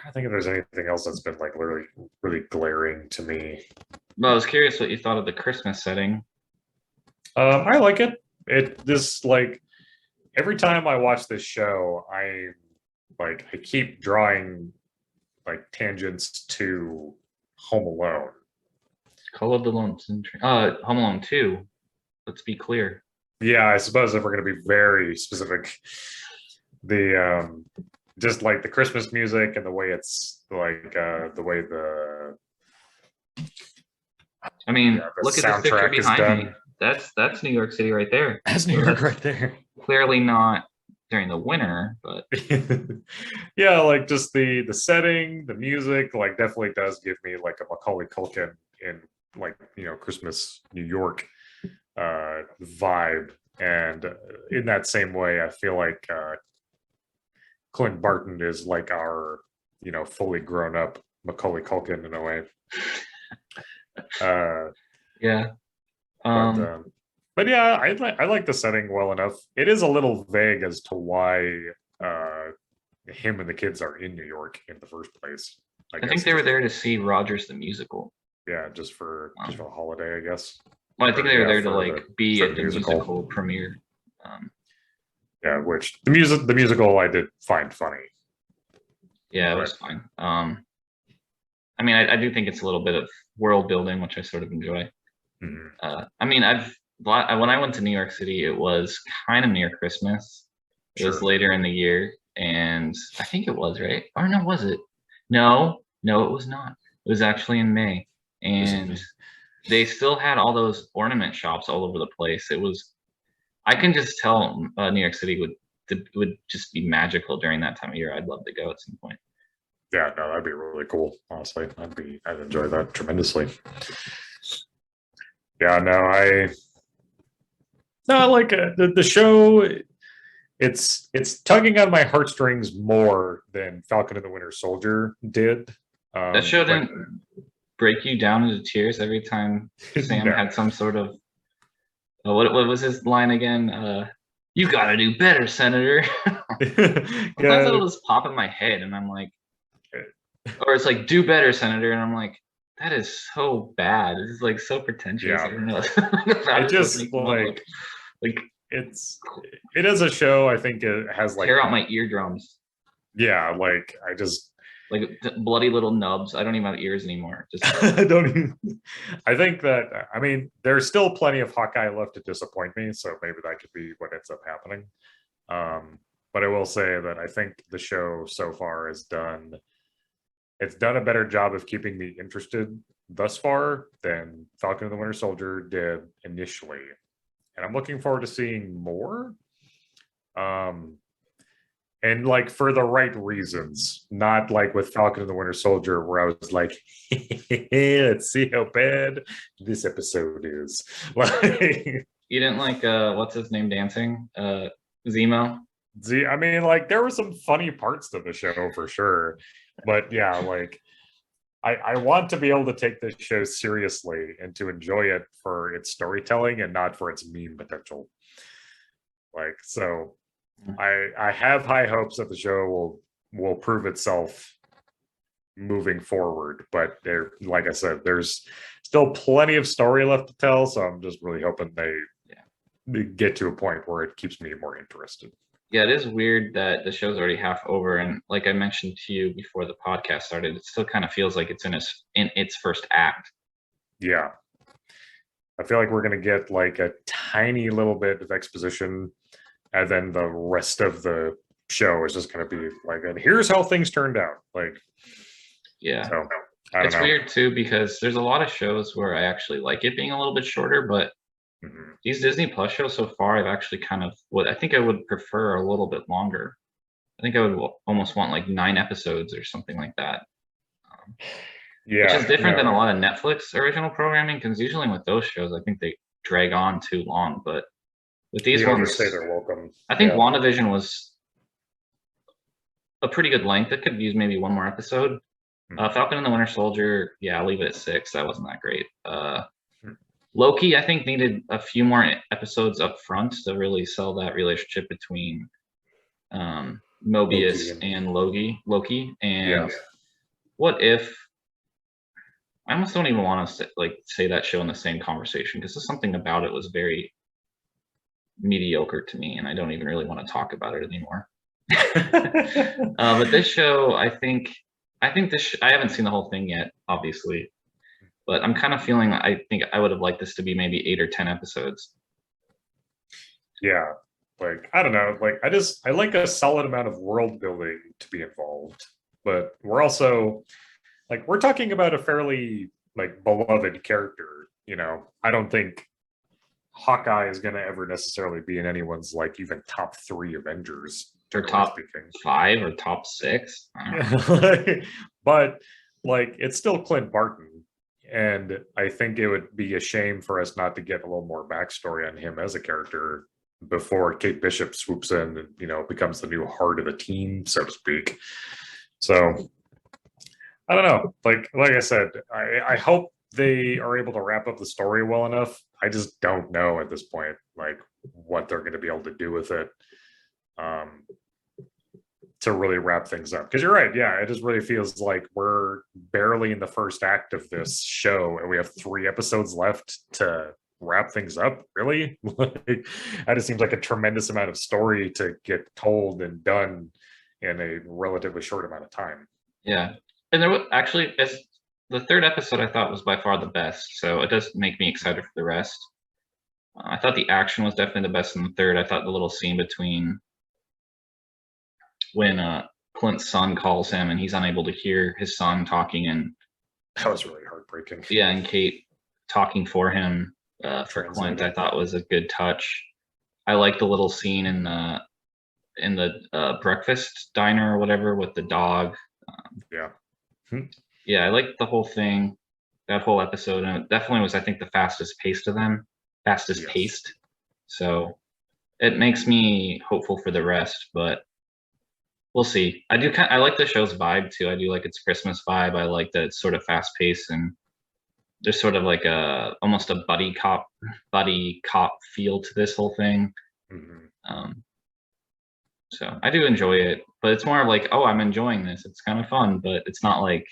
to think if there's anything else that's been like really, really glaring to me. Well, I was curious what you thought of the Christmas setting. I like it. Like every time I watch this show, I keep drawing like tangents to Home Alone. Call of the Lonesome Tree. Home Alone 2. Let's be clear. Yeah, I suppose if we're going to be very specific, the just like the Christmas music and the way it's like the way the. I mean, the look at this picture soundtrack is behind me. done. That's New York City right there. That's New York right there. Clearly not during the winter, but yeah, like just the setting, the music, like definitely does give me like a Macaulay Culkin in like Christmas New York vibe, and in that same way, I feel like Clint Barton is like our fully grown up Macaulay Culkin in a way. Yeah. But yeah, I like the setting well enough. It is a little vague as to why him and the kids are in New York in the first place. I think they were there to see Rogers the musical. Yeah, just for a holiday, I guess. Well, I think they were there to like be at the musical premiere. Yeah, which the musical I did find funny. Yeah, it was fine. I mean, I do think it's a little bit of world building, which I sort of enjoy. I mean, when I went to New York City, it was kind of near Christmas. It was later in the year, and I think it was, right? Or no, was it? No, it was not. It was actually in May, and they still had all those ornament shops all over the place. I can just tell New York City would just be magical during that time of year. I'd love to go at some point. Yeah, no, that'd be really cool. Honestly, I'd enjoy that tremendously. Yeah, no, I like the show. It's tugging on my heartstrings more than Falcon and the Winter Soldier did. That show didn't break you down into tears every time Sam had some sort of what was his line again? You gotta do better, Senator. Sometimes it'll just pop in my head, and I'm like, or it's like, do better, Senator, and I'm like, that is so bad. This is like so pretentious. Yeah. I don't know. It just like it is a show. I think it has like tear out my eardrums. Yeah, like I just like bloody little nubs. I don't even have ears anymore. Just I don't even. I think that there's still plenty of Hawkeye left to disappoint me, so maybe that could be what ends up happening. But I will say that I think the show so far has done a better job of keeping me interested thus far than Falcon and the Winter Soldier did initially. And I'm looking forward to seeing more. And like for the right reasons, not like with Falcon and the Winter Soldier, where I was like, let's see how bad this episode is. Like, you didn't like what's his name dancing? Zemo? I mean, like there were some funny parts to the show for sure. But yeah, like I want to be able to take this show seriously and to enjoy it for its storytelling and not for its meme potential. Like, so I have high hopes that the show will prove itself moving forward. But like I said, there's still plenty of story left to tell. So I'm just really hoping they get to a point where it keeps me more interested. Yeah, it is weird that the show's already half over, and like I mentioned to you before the podcast started, it still kind of feels like it's in its first act. Yeah, I feel like we're gonna get like a tiny little bit of exposition, and then the rest of the show is just gonna be like, and here's how things turned out. Like, Yeah. So I don't It's know. weird too because there's a lot of shows where I actually like it being a little bit shorter, but Mhm. these Disney Plus shows so far, I've actually kind of what I think I would prefer a little bit longer. I think I would almost want like 9 episodes or something like that, which is Yeah, different than a no, lot of Netflix original programming. Because usually with those shows, I think they drag on too long. But with these they ones, overstay their welcome. I think Yeah. WandaVision was a pretty good length. It could use maybe one more episode. Mhm. Falcon and the Winter Soldier, yeah, I'll leave it at 6. That wasn't that great. Hmm. Loki, I think, needed a few more episodes up front to really sell that relationship between Loki Mobius and and Loki. yeah. And what if I almost don't even want to say that show in the same conversation because there's something about it was very mediocre to me, and I don't even really want to talk about it anymore. But this show, I think this. I haven't seen the whole thing yet, obviously, but I'm kind of feeling. I think I would have liked this to be maybe 8 or 10 episodes. Yeah, like I don't know, like I like a solid amount of world building to be involved, but we're also like we're talking about a fairly like beloved character. I don't think Hawkeye is going to ever necessarily be in anyone's like even top 3 Avengers, Or generally top speaking. 5 or top 6. I don't know. But like it's still Clint Barton, and I think it would be a shame for us not to get a little more backstory on him as a character before Kate Bishop swoops in and becomes the new heart of the team, so to speak. So I don't know. Like I said, I hope they are able to wrap up the story well enough. I just don't know at this point, like what they're going to be able to do with it. To really wrap things up, because you're right, yeah, it just really feels like we're barely in the first act of this show and we have 3 episodes left to wrap things up. Really, like, that just seems like a tremendous amount of story to get told and done in a relatively short amount of time. Yeah, and there was actually as the 3rd episode I thought was by far the best, so it does make me excited for the rest. I thought the action was definitely the best in the 3rd. I thought the little scene between when Clint's son calls him and he's unable to hear his son talking, and That was really heartbreaking. yeah, and Kate talking for him for Clint, I Translated. thought was a good touch. I like the little scene in the breakfast diner or whatever with the dog. Yeah. Yeah, I liked the whole thing, that whole episode, and it definitely was, I think, the fastest paced of them, fastest Yes. paced. So it makes me hopeful for the rest, but we'll see. I like the show's vibe too. I do like its Christmas vibe. I like that it's sort of fast paced and there's sort of like almost a buddy cop feel to this whole thing. Mhm. So I do enjoy it, but it's more of like, oh, I'm enjoying this. It's kind of fun, but it's not like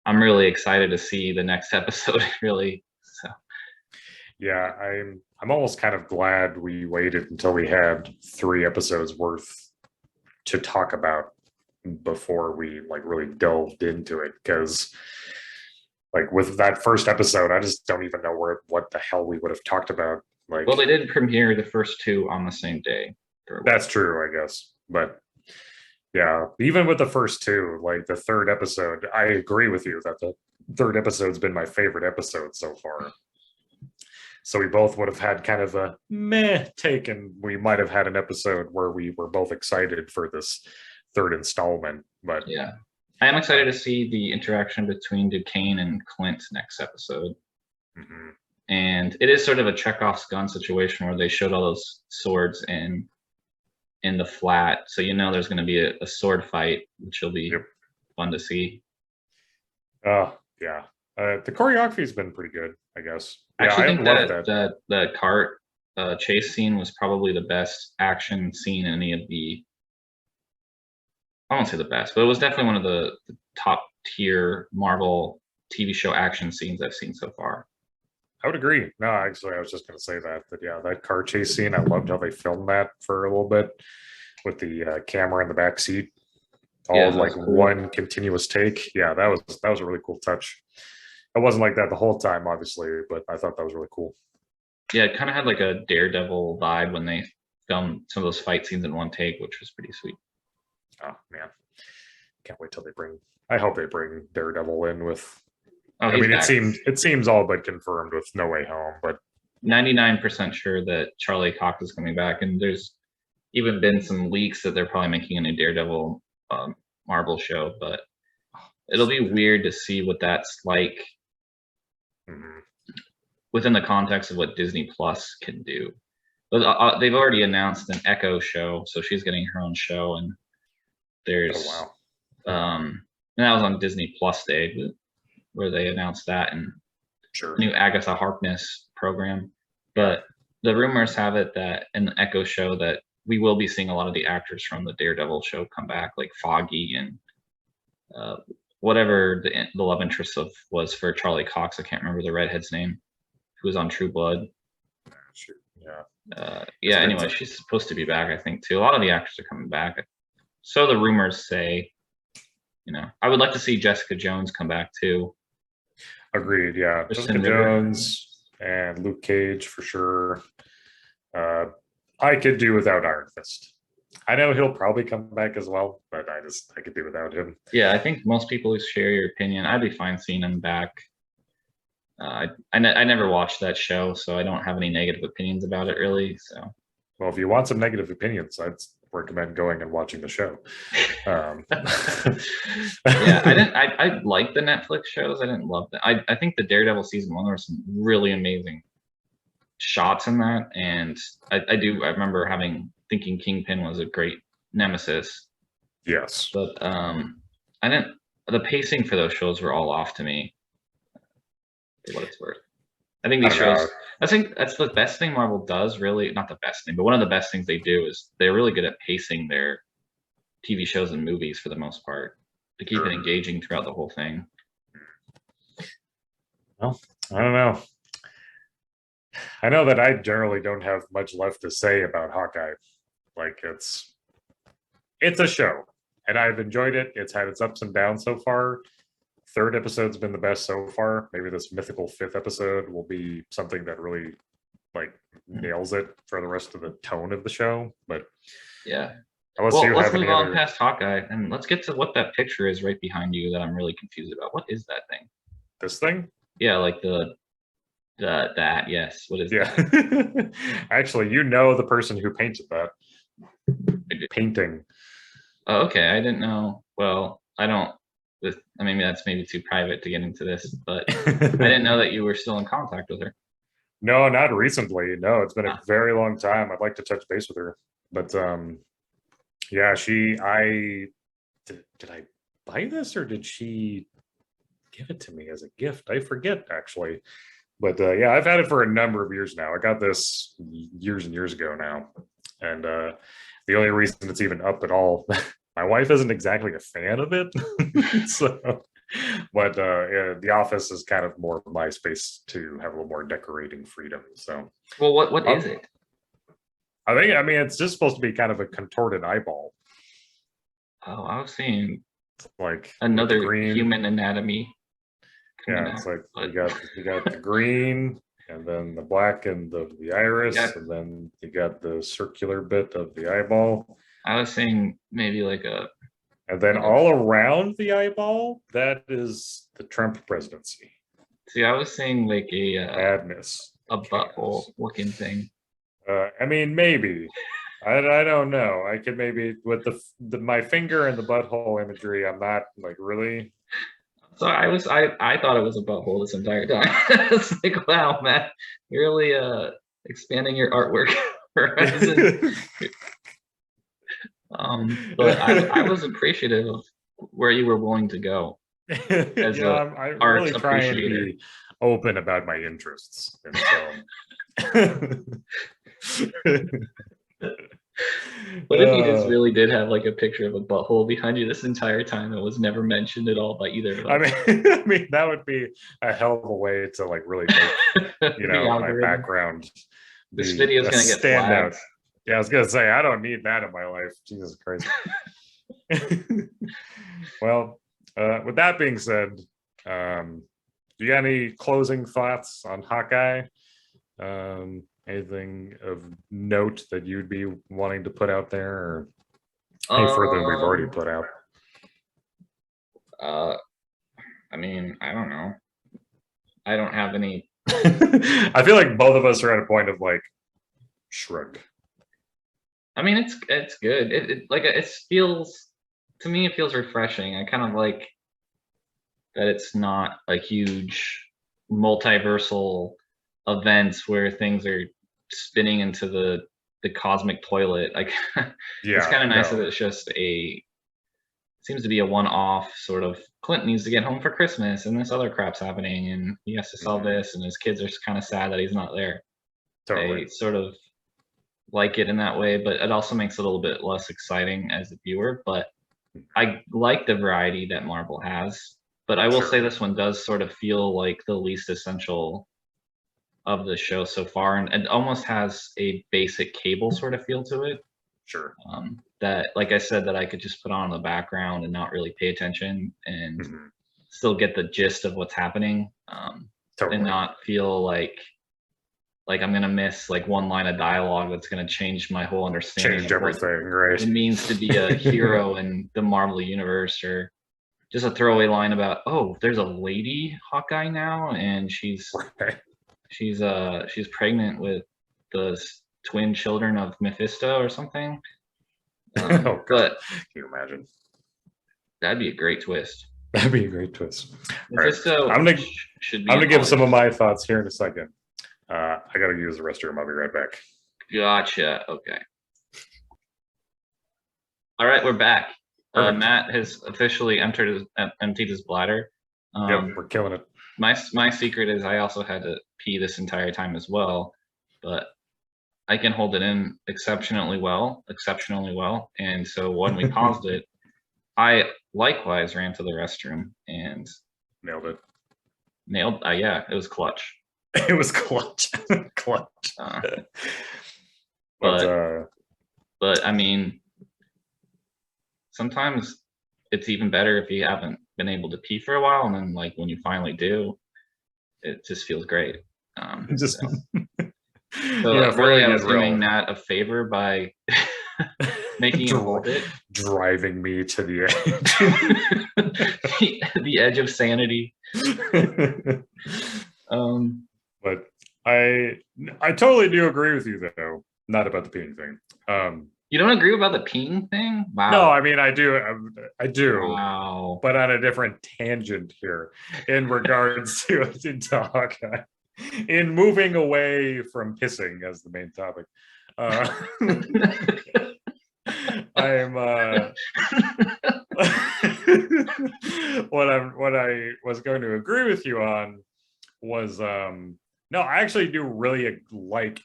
I'm really excited to see the next episode. Really. So Yeah, I'm almost kind of glad we waited until we had 3 episodes worth to talk about before we like really delved into it, because like with that first episode, I just don't even know what the hell we would have talked about. Like, well, they did premiere the first 2 on the same day. that's true, I guess. But yeah, even with the first 2, like the 3rd episode, I agree with you that the 3rd episode's been my favorite episode so far. So we both would have had kind of a meh take, and we might have had an episode where we were both excited for this 3rd installment. But yeah, I am excited to see the interaction between Duquesne and Clint next episode. mm-hmm. And it is sort of a Chekhov's gun situation where they showed all those swords in the flat, so there's going to be a sword fight, which will be fun to see. Yeah, the choreography has been pretty good, I guess. I actually think love that cart chase scene was probably the best action scene in any of the. I won't say the best, but it was definitely one of the top tier Marvel TV show action scenes I've seen so far. I would agree. No, actually, I was just going to say that yeah, that car chase scene, I loved how they filmed that for a little bit with the camera in the back seat, all like cool. One continuous take. Yeah, that was a really cool touch. It wasn't like that the whole time, obviously, but I thought that was really cool. Yeah, it kind of had like a Daredevil vibe when they filmed some of those fight scenes in one take, which was pretty sweet. Oh man, can't wait till they bring I hope they bring Daredevil in with. Oh, I he's mean, back. it seems all but confirmed with No Way Home, but 99% sure that Charlie Cox is coming back, and there's even been some leaks that they're probably making a new Daredevil Marvel show, but it'll be weird to see what that's like within the context of what Disney Plus can do. But they've already announced an Echo show, so she's getting her own show, and there's and that was on Disney Plus Day, where they announced that, and new Agatha Harkness program. But the rumors have it that in the Echo show that we will be seeing a lot of the actors from the Daredevil show come back, like Foggy and whatever the love interest was for Charlie Cox. I can't remember the redhead's name, who was on True Blood. Anyway, she's supposed to be back, I think, too. A lot of the actors are coming back, so the rumors say. I would like to see Jessica Jones come back too. Agreed. Yeah, Jessica Jones and Luke Cage for sure. I could do without Iron Fist. I know he'll probably come back as well, but I could do without him. Yeah, I think most people share your opinion. I'd be fine seeing him back. I never watched that show, so I don't have any negative opinions about it really. So, well, if you want some negative opinions, I'd recommend going and watching the show. I like the Netflix shows. I didn't love that. I think the Daredevil season 1, there were some really amazing shots in that, and I remember thinking Kingpin was a great nemesis. Yes, but the pacing for those shows were all off to me. For what it's worth, I think these shows. I think that's the best thing Marvel does. Really, not the best thing, but one of the best things they do is they're really good at pacing their TV shows and movies for the most part to keep it engaging throughout the whole thing. Well, I don't know. I know that I generally don't have much left to say about Hawkeye. Like it's a show, and I've enjoyed it. It's had its ups and downs so far. 3rd episode's been the best so far. Maybe this mythical 5th episode will be something that really nails it for the rest of the tone of the show. But yeah, let's move on past Hawkeye and let's get to what that picture is right behind you that I'm really confused about. What is that thing? This thing? Yeah, like that. Yes. What is that? Actually, the person who painted that painting. Oh, okay. I didn't know. Well, I don't. I mean, that's maybe too private to get into this, but I didn't know that you were still in contact with her. No, not recently. No, it's been a very long time. I'd like to touch base with her, but yeah, did I buy this or did she give it to me as a gift? I forget actually, but yeah, I've had it for a number of years now. I got this years and years ago now, and the only reason it's even up at all. My wife isn't exactly a fan of it, but the office is kind of more my space to have a little more decorating freedom. So, well, what is it? I mean, it's just supposed to be kind of a contorted eyeball. Oh, I was seeing like another human anatomy. Yeah, it's like you got the green, and then the black and the iris, and then you got the circular bit of the eyeball. I was saying maybe like and then all around the eyeball, that is the Trump presidency. See, I was saying like madness, a butthole looking thing. I mean, maybe. I don't know. I could maybe with my finger and the butthole imagery. I'm not like really. So I thought it was a butthole this entire time. It's like, wow, Matt, you're really expanding your artwork horizon. But I was appreciative of where you were willing to go. As I'm really trying to be open about my interests. And so. What if you just really did have like a picture of a butthole behind you this entire time that was never mentioned at all by either of us? I mean, that would be a hell of a way to like really make, my background. This video is going to get flagged. Yeah, I was gonna say I don't need that in my life. Jesus Christ. Well, with that being said, do you got any closing thoughts on Hawkeye? Anything of note that you'd be wanting to put out there, or any further than we've already put out? I mean, I don't know. I don't have any. I feel like both of us are at a point of like shrug. I mean, it's good. It feels to me. It feels refreshing. I kind of like that it's not a huge multiversal events where things are spinning into the cosmic toilet. Like it's kind of nice that it's just seems to be a one-off sort of Clint needs to get home for Christmas and this other crap's happening and he has to solve this and his kids are kind of sad that he's not there. Totally. I sort of like it in that way, but it also makes it a little bit less exciting as a viewer. But I like the variety that Marvel has. But I will say this one does sort of feel like the least essential of the show so far, and it almost has a basic cable sort of feel to it. Sure. That, like I said, that I could just put on in the background and not really pay attention and still get the gist of what's happening, and not feel like I'm gonna miss like one line of dialogue that's gonna change my whole understanding. Change everything, right? It means to be a hero in the Marvel universe, or just a throwaway line about, oh, there's a lady Hawkeye now, and she's pregnant with the twin children of Mephisto or something. Oh, but can you imagine? That'd be a great twist. That'd be a great twist. Mephisto right. I'm gonna give some of my thoughts here in a second. I gotta use the restroom. I'll be right back. Gotcha. Okay. All right, we're back. Matt has officially emptied his bladder. Yep, we're killing it. My secret is I also had to pee this entire time as well, but I can hold it in exceptionally well. And so when we paused it, I likewise ran to the restroom and nailed it. Yeah, it was clutch. It was clutch. Clutch. But I mean, sometimes it's even better if you haven't been able to pee for a while, and then like when you finally do, it just feels great. So yeah, really, I was doing Nat a favor by making him hold it, driving me to the edge, the edge of sanity. But I totally do agree with you though, not about the peeing thing. You don't agree about the peeing thing? Wow. No, I mean I do. Wow. But on a different tangent here, in regards to into Hawkeye. In moving away from pissing as the main topic, I'm what I was going to agree with you on was no, I actually do really like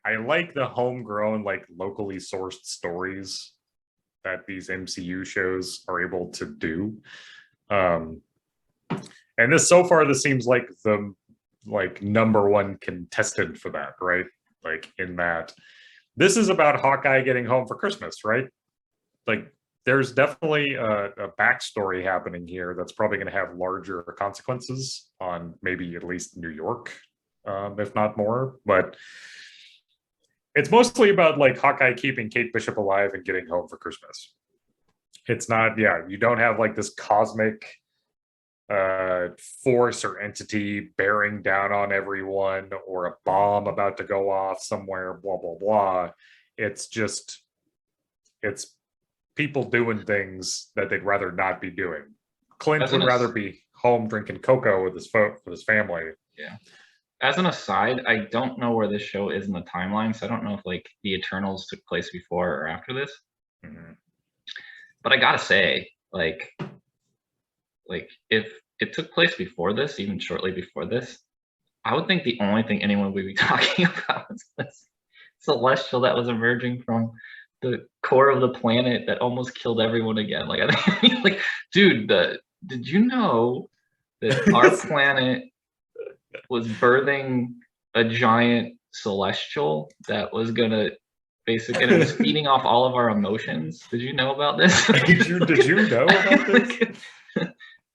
I like the homegrown, like locally sourced stories that these MCU shows are able to do. And this so far, this seems like the number one contestant for that, right? Like in that this is about Hawkeye getting home for Christmas, right? Like there's definitely a backstory happening here that's probably going to have larger consequences on maybe at least New York, if not more. But it's mostly about like Hawkeye keeping Kate Bishop alive and getting home for Christmas. It's not, you don't have like this cosmic force or entity bearing down on everyone or a bomb about to go off somewhere, blah, blah, blah. It's people doing things that they'd rather not be doing. Clint would rather be home drinking cocoa with his family. Yeah. As an aside, I don't know where this show is in the timeline, so I don't know if like the Eternals took place before or after this. But I gotta say, like if it took place before this, even shortly before this, I would think the only thing anyone would be talking about is this celestial that was emerging from the core of the planet that almost killed everyone again. Like, I think, like, dude, did you know that our planet was birthing a giant celestial that was gonna basically, and it was feeding off all of our emotions? Did you know about this? Did you know about this?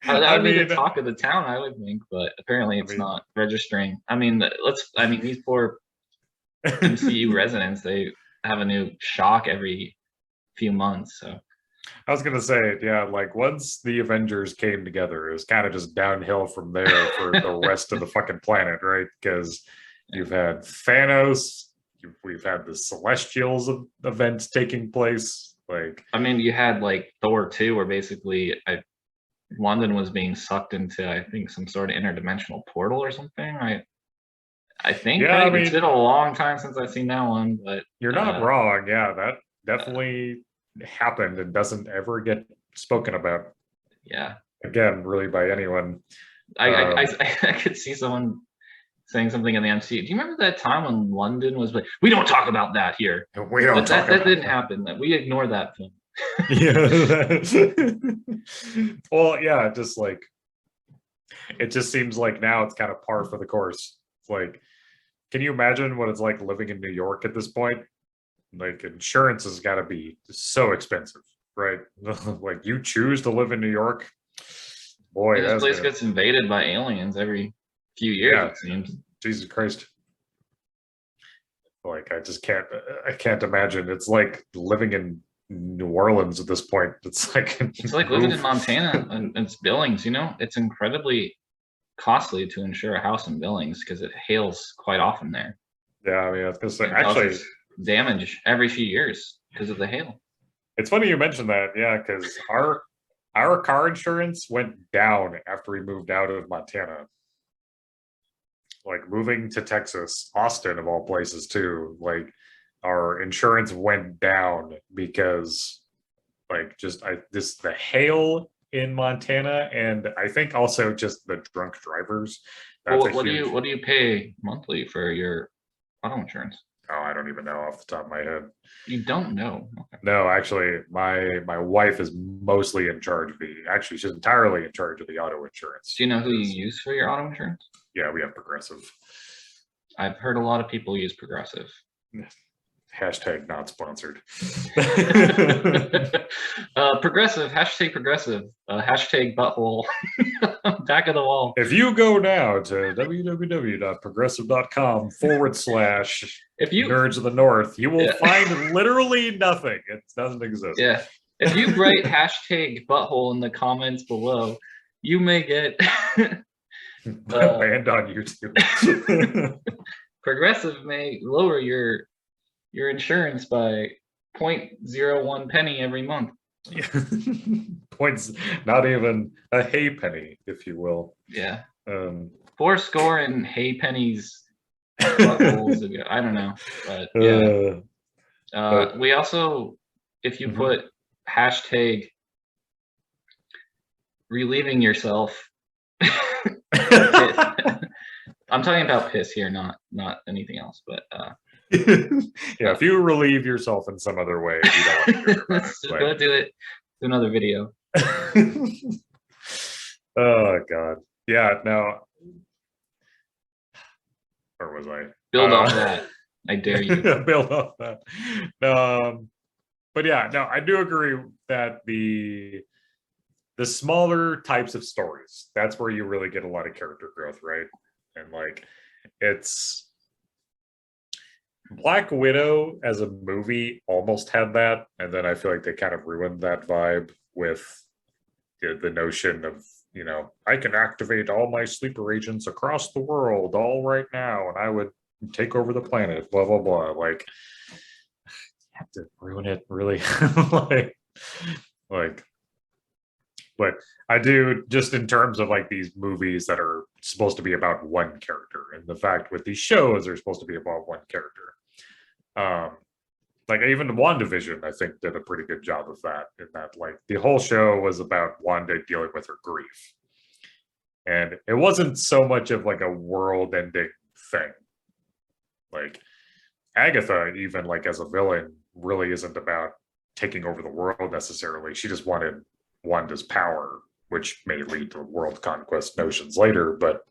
That would be the talk of the town, I would think, but apparently it's not registering. I mean, these poor MCU residents, they have a new shock every few months. So I was gonna say, yeah, like once the Avengers came together, it was kind of just downhill from there for the rest of the fucking planet, right? Because you've had Thanos, we've had the Celestials events taking place. Like, I mean, you had like Thor 2, where basically London was being sucked into, I think, some sort of interdimensional portal or something. I think, yeah, right? I It's been mean, a long time since I've seen that one, but you're not wrong. Yeah, that definitely happened and doesn't ever get spoken about yeah, again, really, by anyone. I could see someone saying something in the MCU. Do you remember that time when London was like, "We don't talk about that here"? We don't talk That about didn't that. happen. That we ignore that film. Yeah. Well, yeah, just like it just seems like now it's kind of par for the course. It's like, can you imagine what it's like living in New York at this point? Like insurance has got to be so expensive, right? Like you choose to live in New York, boy, This that's place gonna, gets invaded by aliens every few years, yeah, it seems. Jesus Christ. Like I can't imagine. It's like living in New Orleans at this point. It's like It's like living in Montana and it's Billings. You know, it's incredibly costly to insure a house in Billings because it hails quite often there. Yeah, I mean, I was gonna say It actually, causes damage every few years because of the hail. it's funny you mentioned that. Yeah, because our car insurance went down after we moved out of Montana. Like moving to Texas, Austin of all places too. Like our insurance went down because like just the hail in Montana, and I think also just the drunk drivers. That's Well, a huge. what do you pay monthly for your auto insurance? Oh, I don't even know off the top of my head. You don't know. Okay. No, actually, my wife is mostly in charge of actually, she's entirely in charge of the auto insurance. Do you know who you use for your auto insurance? Yeah, we have Progressive. I've heard a lot of people use Progressive. Hashtag not sponsored. Progressive, hashtag Progressive, hashtag butthole, back of the wall. If you go now to www.progressive.com / If you Nerds of the North, you will find literally nothing. It doesn't exist. Yeah. If you write hashtag butthole in the comments below, you may get banned on YouTube. Progressive may lower your insurance by 0.01 penny every month. Points, not even a hay penny, if you will. Yeah. 4 score and hay pennies buttholes ago. I don't know, but yeah. We also, if you put hashtag relieving yourself. I'm talking about piss here, not anything else, but yeah, if you relieve yourself in some other way, you don't want to do it. Go do it. Do another video. Oh God. Yeah, no. Where was I? Build off that. I dare you. Build off that. But yeah, no, I do agree that the smaller types of stories, that's where you really get a lot of character growth, right? And like it's Black Widow as a movie almost had that, and then I feel like they kind of ruined that vibe with the notion of, you know, I can activate all my sleeper agents across the world all right now, and I would take over the planet, blah blah blah. Like, you have to ruin it, really. like but I do, just in terms of like these movies that are supposed to be about one character, and the fact with these shows they're supposed to be about one character. Like even WandaVision, I think, did a pretty good job of that, in that like the whole show was about Wanda dealing with her grief. And it wasn't so much of like a world-ending thing. Like Agatha, even like as a villain, really isn't about taking over the world necessarily. She just wanted Wanda's power, which may lead to world conquest notions later, but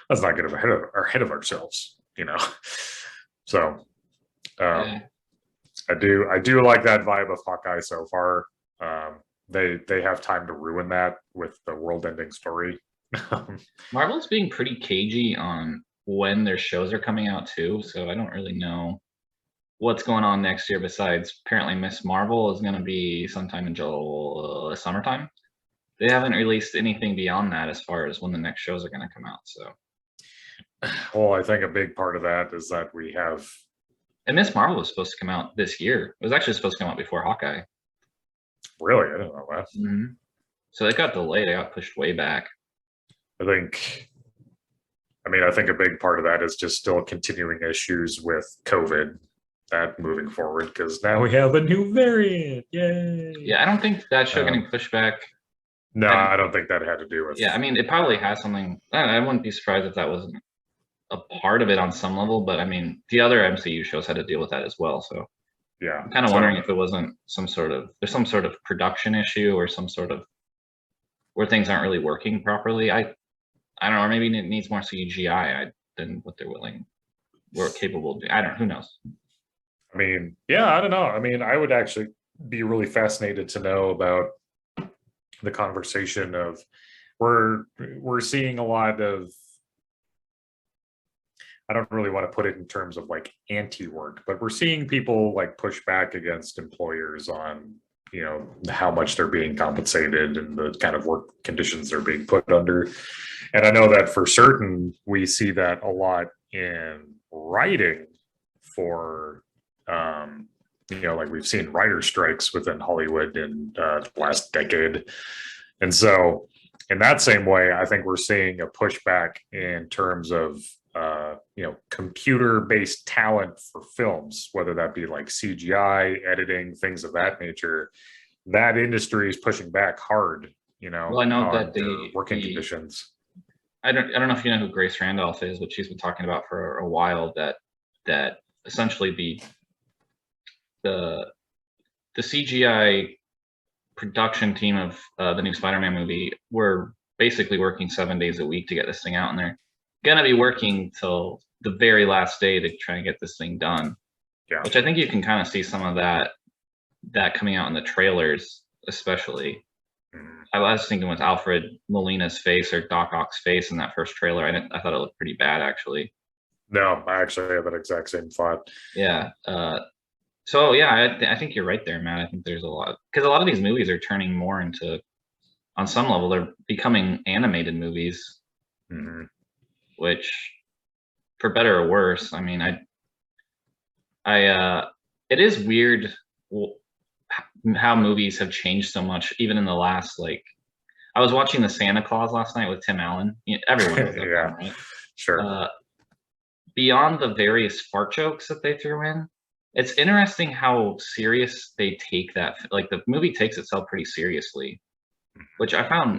let's not get ahead of ourselves, you know. So I do like that vibe of Hawkeye so far. They have time to ruin that with the world-ending story. Marvel's being pretty cagey on when their shows are coming out too, so I don't really know what's going on next year besides apparently Miss Marvel is going to be sometime in summertime. They haven't released anything beyond that as far as when the next shows are going to come out. So, Well, I think a big part of that is that we have. and Miss Marvel was supposed to come out this year. It was actually supposed to come out before Hawkeye. Really, I didn't know that. Mm-hmm. So it got delayed. It got pushed way back. I think a big part of that is just still continuing issues with COVID that moving forward, because now we have a new variant. Yay! Yeah, I don't think that show getting pushed back. No, I don't think that had to do with. Yeah, I mean, it probably has something. I wouldn't be surprised if that wasn't a part of it on some level, but I mean, the other MCU shows had to deal with that as well. So yeah, I'm kind of wondering if it wasn't there's some sort of production issue or some sort of where things aren't really working properly. I don't know, or maybe it needs more CGI than what they're capable of doing. I don't know. Who knows? I mean, yeah, I don't know. I mean, I would actually be really fascinated to know about the conversation of we're seeing a lot of. I don't really want to put it in terms of like anti-work, but we're seeing people like push back against employers on, how much they're being compensated and the kind of work conditions they're being put under. And I know that for certain, we see that a lot in writing for, like we've seen writer strikes within Hollywood in the last decade. And so in that same way, I think we're seeing a pushback in terms of, computer-based talent for films, whether that be like CGI, editing, things of that nature. That industry is pushing back hard, Well, I know that the working conditions. I don't know if you know who Grace Randolph is, but she's been talking about for a while that essentially the CGI production team of the new Spider-Man movie were basically working 7 days a week to get this thing out, and they're gonna be working till the very last day to try and get this thing done. Yeah. Which I think you can kind of see some of that coming out in the trailers, especially. I was thinking with Alfred Molina's face or Doc Ock's face in that first trailer. I thought it looked pretty bad, actually. No, I actually have that exact same thought. Yeah. So yeah, I think you're right there, Matt. I think there's a lot, because a lot of these movies are turning more into, on some level, they're becoming animated movies, which, for better or worse, I mean, it is weird how movies have changed so much, even in the last, like, I was watching The Santa Claus last night with Tim Allen. Everyone knows that film, right? Sure. Beyond the various fart jokes that they threw in, it's interesting how serious they take that. Like, the movie takes itself pretty seriously, which I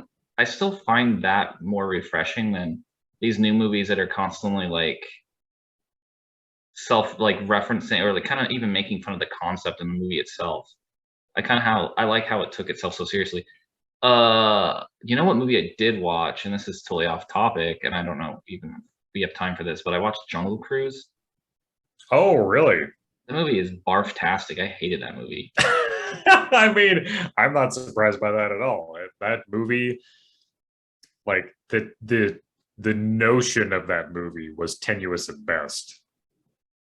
still find that more refreshing than these new movies that are constantly like referencing or like kind of even making fun of the concept in the movie itself. I like how it took itself so seriously. You know what movie I did watch, and this is totally off topic, and I don't know even if we have time for this, but I watched Jungle Cruise. Oh, really? The movie is barf-tastic. I hated that movie. I mean, I'm not surprised by that at all. That movie, like the notion of that movie was tenuous at best.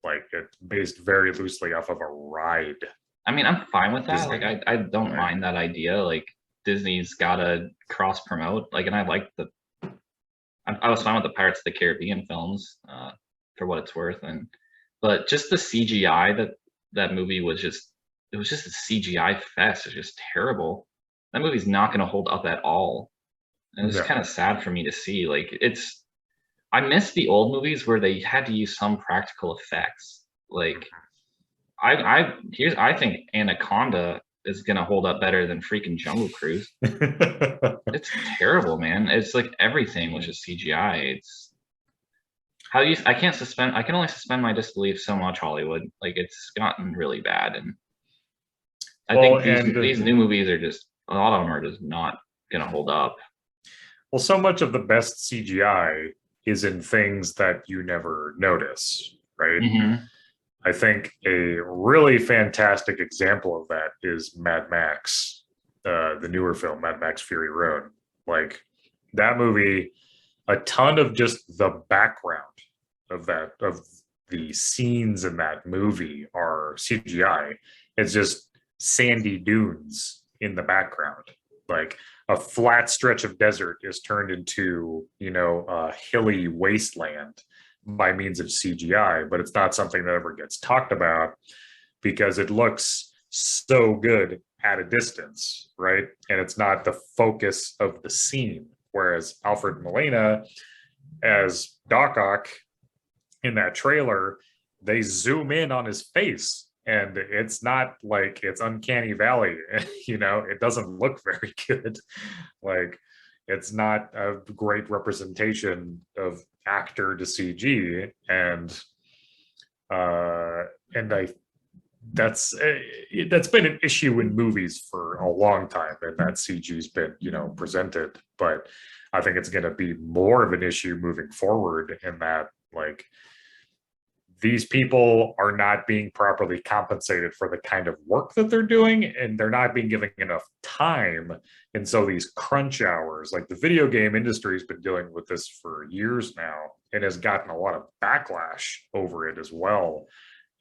Like, it's based very loosely off of a ride. I mean, I'm fine with that. Disney. Like, I don't mind that idea. Like, Disney's gotta cross promote. Like, and I like I was fine with the Pirates of the Caribbean films, for what it's worth, but just the CGI that movie was it was just a CGI fest. It's just terrible. That movie's not going to hold up at all, and it's kind of sad for me to see. Like, I miss the old movies where they had to use some practical effects. Like, I think Anaconda is going to hold up better than freaking Jungle Cruise. It's terrible, man. It's like everything was just CGI. I can only suspend my disbelief so much, Hollywood. Like, it's gotten really bad, and I think these new movies are just, a lot of them are just not gonna hold up. Well, so much of the best CGI is in things that you never notice, right? Mm-hmm. I think a really fantastic example of that is Mad Max, the newer film, Mad Max Fury Road. Like, that movie, a ton of just the background of the scenes in that movie are CGI. It's just sandy dunes in the background. Like a flat stretch of desert is turned into, a hilly wasteland by means of CGI, but it's not something that ever gets talked about because it looks so good at a distance, right? And it's not the focus of the scene. Whereas Alfred Molina as Doc Ock in that trailer, they zoom in on his face and it's not like it's uncanny valley. It doesn't look very good. Like it's not a great representation of actor to CG. And that's been an issue in movies for a long time, and that CG's been presented, but I think it's going to be more of an issue moving forward in that, like, these people are not being properly compensated for the kind of work that they're doing, and they're not being given enough time. And so these crunch hours, like the video game industry has been dealing with this for years now and has gotten a lot of backlash over it as well.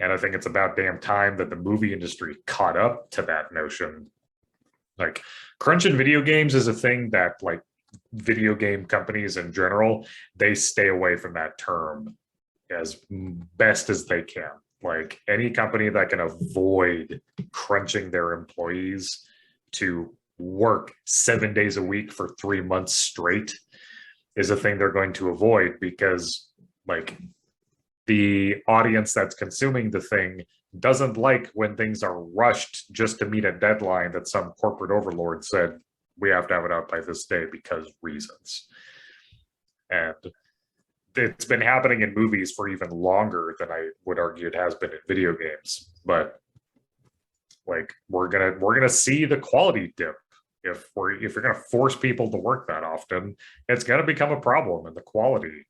And I think it's about damn time that the movie industry caught up to that notion. Like, crunch in video games is a thing that, like, video game companies in general, they stay away from that term as best as they can. Like, any company that can avoid crunching their employees to work 7 days a week for 3 months straight is a thing they're going to avoid, because, like, the audience that's consuming the thing doesn't like when things are rushed just to meet a deadline that some corporate overlord said, we have to have it out by this day because reasons. And it's been happening in movies for even longer than I would argue it has been in video games. But, like, we're gonna see the quality dip if you're gonna force people to work that often. It's gonna become a problem in the quality.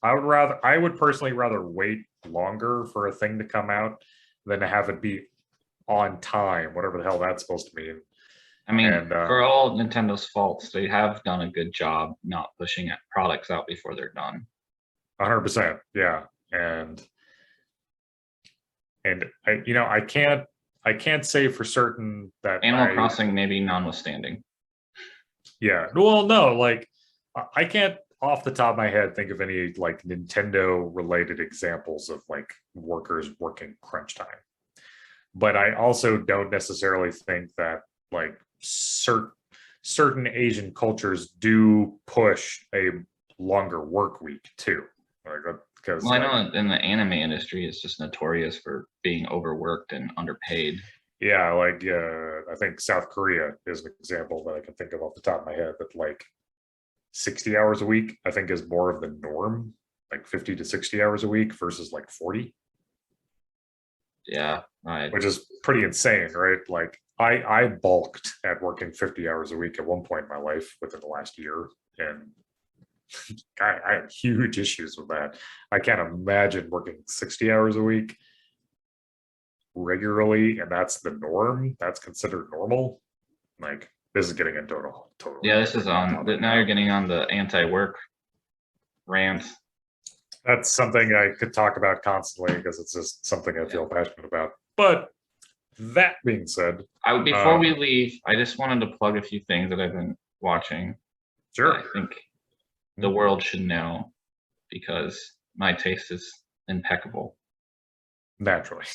I would personally rather wait longer for a thing to come out than to have it be on time, whatever the hell that's supposed to mean. I mean, for all Nintendo's faults, they have done a good job not pushing products out before they're done. 100%, yeah. And I can't say for certain that Animal Crossing maybe notwithstanding. Yeah, well, no, like, I can't off the top of my head think of any, like, Nintendo related examples of, like, workers working crunch time. But I also don't necessarily think that, like, certain Asian cultures do push a longer work week too. Like, because, well, I know in the anime industry, it's just notorious for being overworked and underpaid. Yeah, like, I think South Korea is an example that I can think of off the top of my head, that, like, 60 hours a week, I think, is more of the norm, like 50 to 60 hours a week versus like 40. Yeah. Which is pretty insane, right? Like, I bulked at working 50 hours a week at one point in my life within the last year, and I had huge issues with that. I can't imagine working 60 hours a week regularly, and that's the norm. That's considered normal. Like, this is getting into total. Yeah, this is on. Now you're getting on the anti-work rant. That's something I could talk about constantly because it's just something I feel passionate about. But that being said, before we leave, I just wanted to plug a few things that I've been watching. Sure. I think the world should know, because my taste is impeccable. Naturally.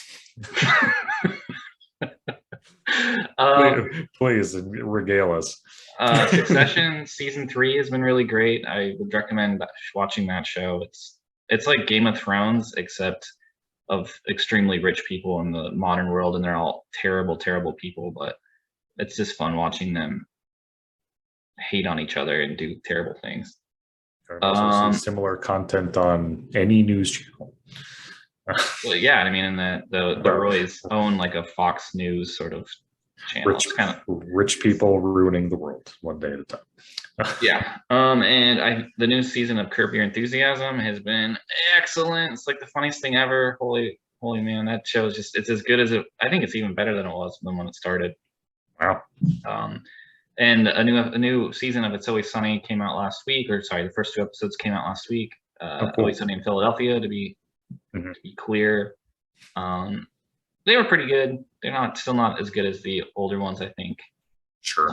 Please regale us. Succession season 3 has been really great. I would recommend watching that show. It's like Game of Thrones, except of extremely rich people in the modern world, and they're all terrible, terrible people, but it's just fun watching them hate on each other and do terrible things. Also see similar content on any news channel. Well, yeah, I mean, and the Roys own like a Fox News sort of channel. Rich people ruining the world one day at a time. Yeah. And the new season of Curb Your Enthusiasm has been excellent. It's like the funniest thing ever. Holy man, that show is just, it's as good as it. I think it's even better than it was when it started. Wow. And a new season of It's Always Sunny came out last week, the first 2 episodes came out last week. Cool. Always Sunny in Philadelphia, to be to be clear. They were pretty good. They're still not as good as the older ones, I think. Sure.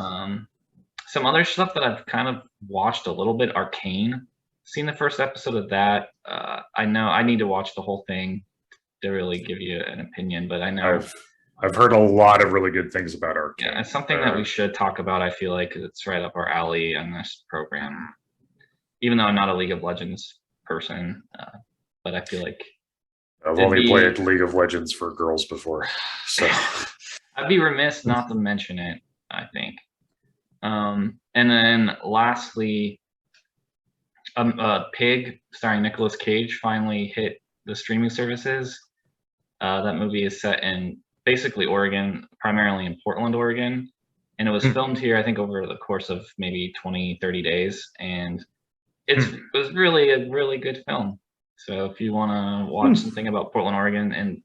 Some other stuff that I've kind of watched a little bit, Arcane. Seen the first episode of that. I know I need to watch the whole thing to really give you an opinion, but I know I've heard a lot of really good things about Arcane. Yeah, it's something that we should talk about. I feel like it's right up our alley on this program. Even though I'm not a League of Legends person, but I feel like I've only played League of Legends for girls before, so I'd be remiss not to mention it, I think. And then lastly, Pig, starring Nicolas Cage, finally hit the streaming services. That movie is set in basically Oregon, primarily in Portland, Oregon. And it was filmed here, I think, over the course of maybe 20, 30 days. And it was really a really good film. So if you want to watch something about Portland, Oregon, and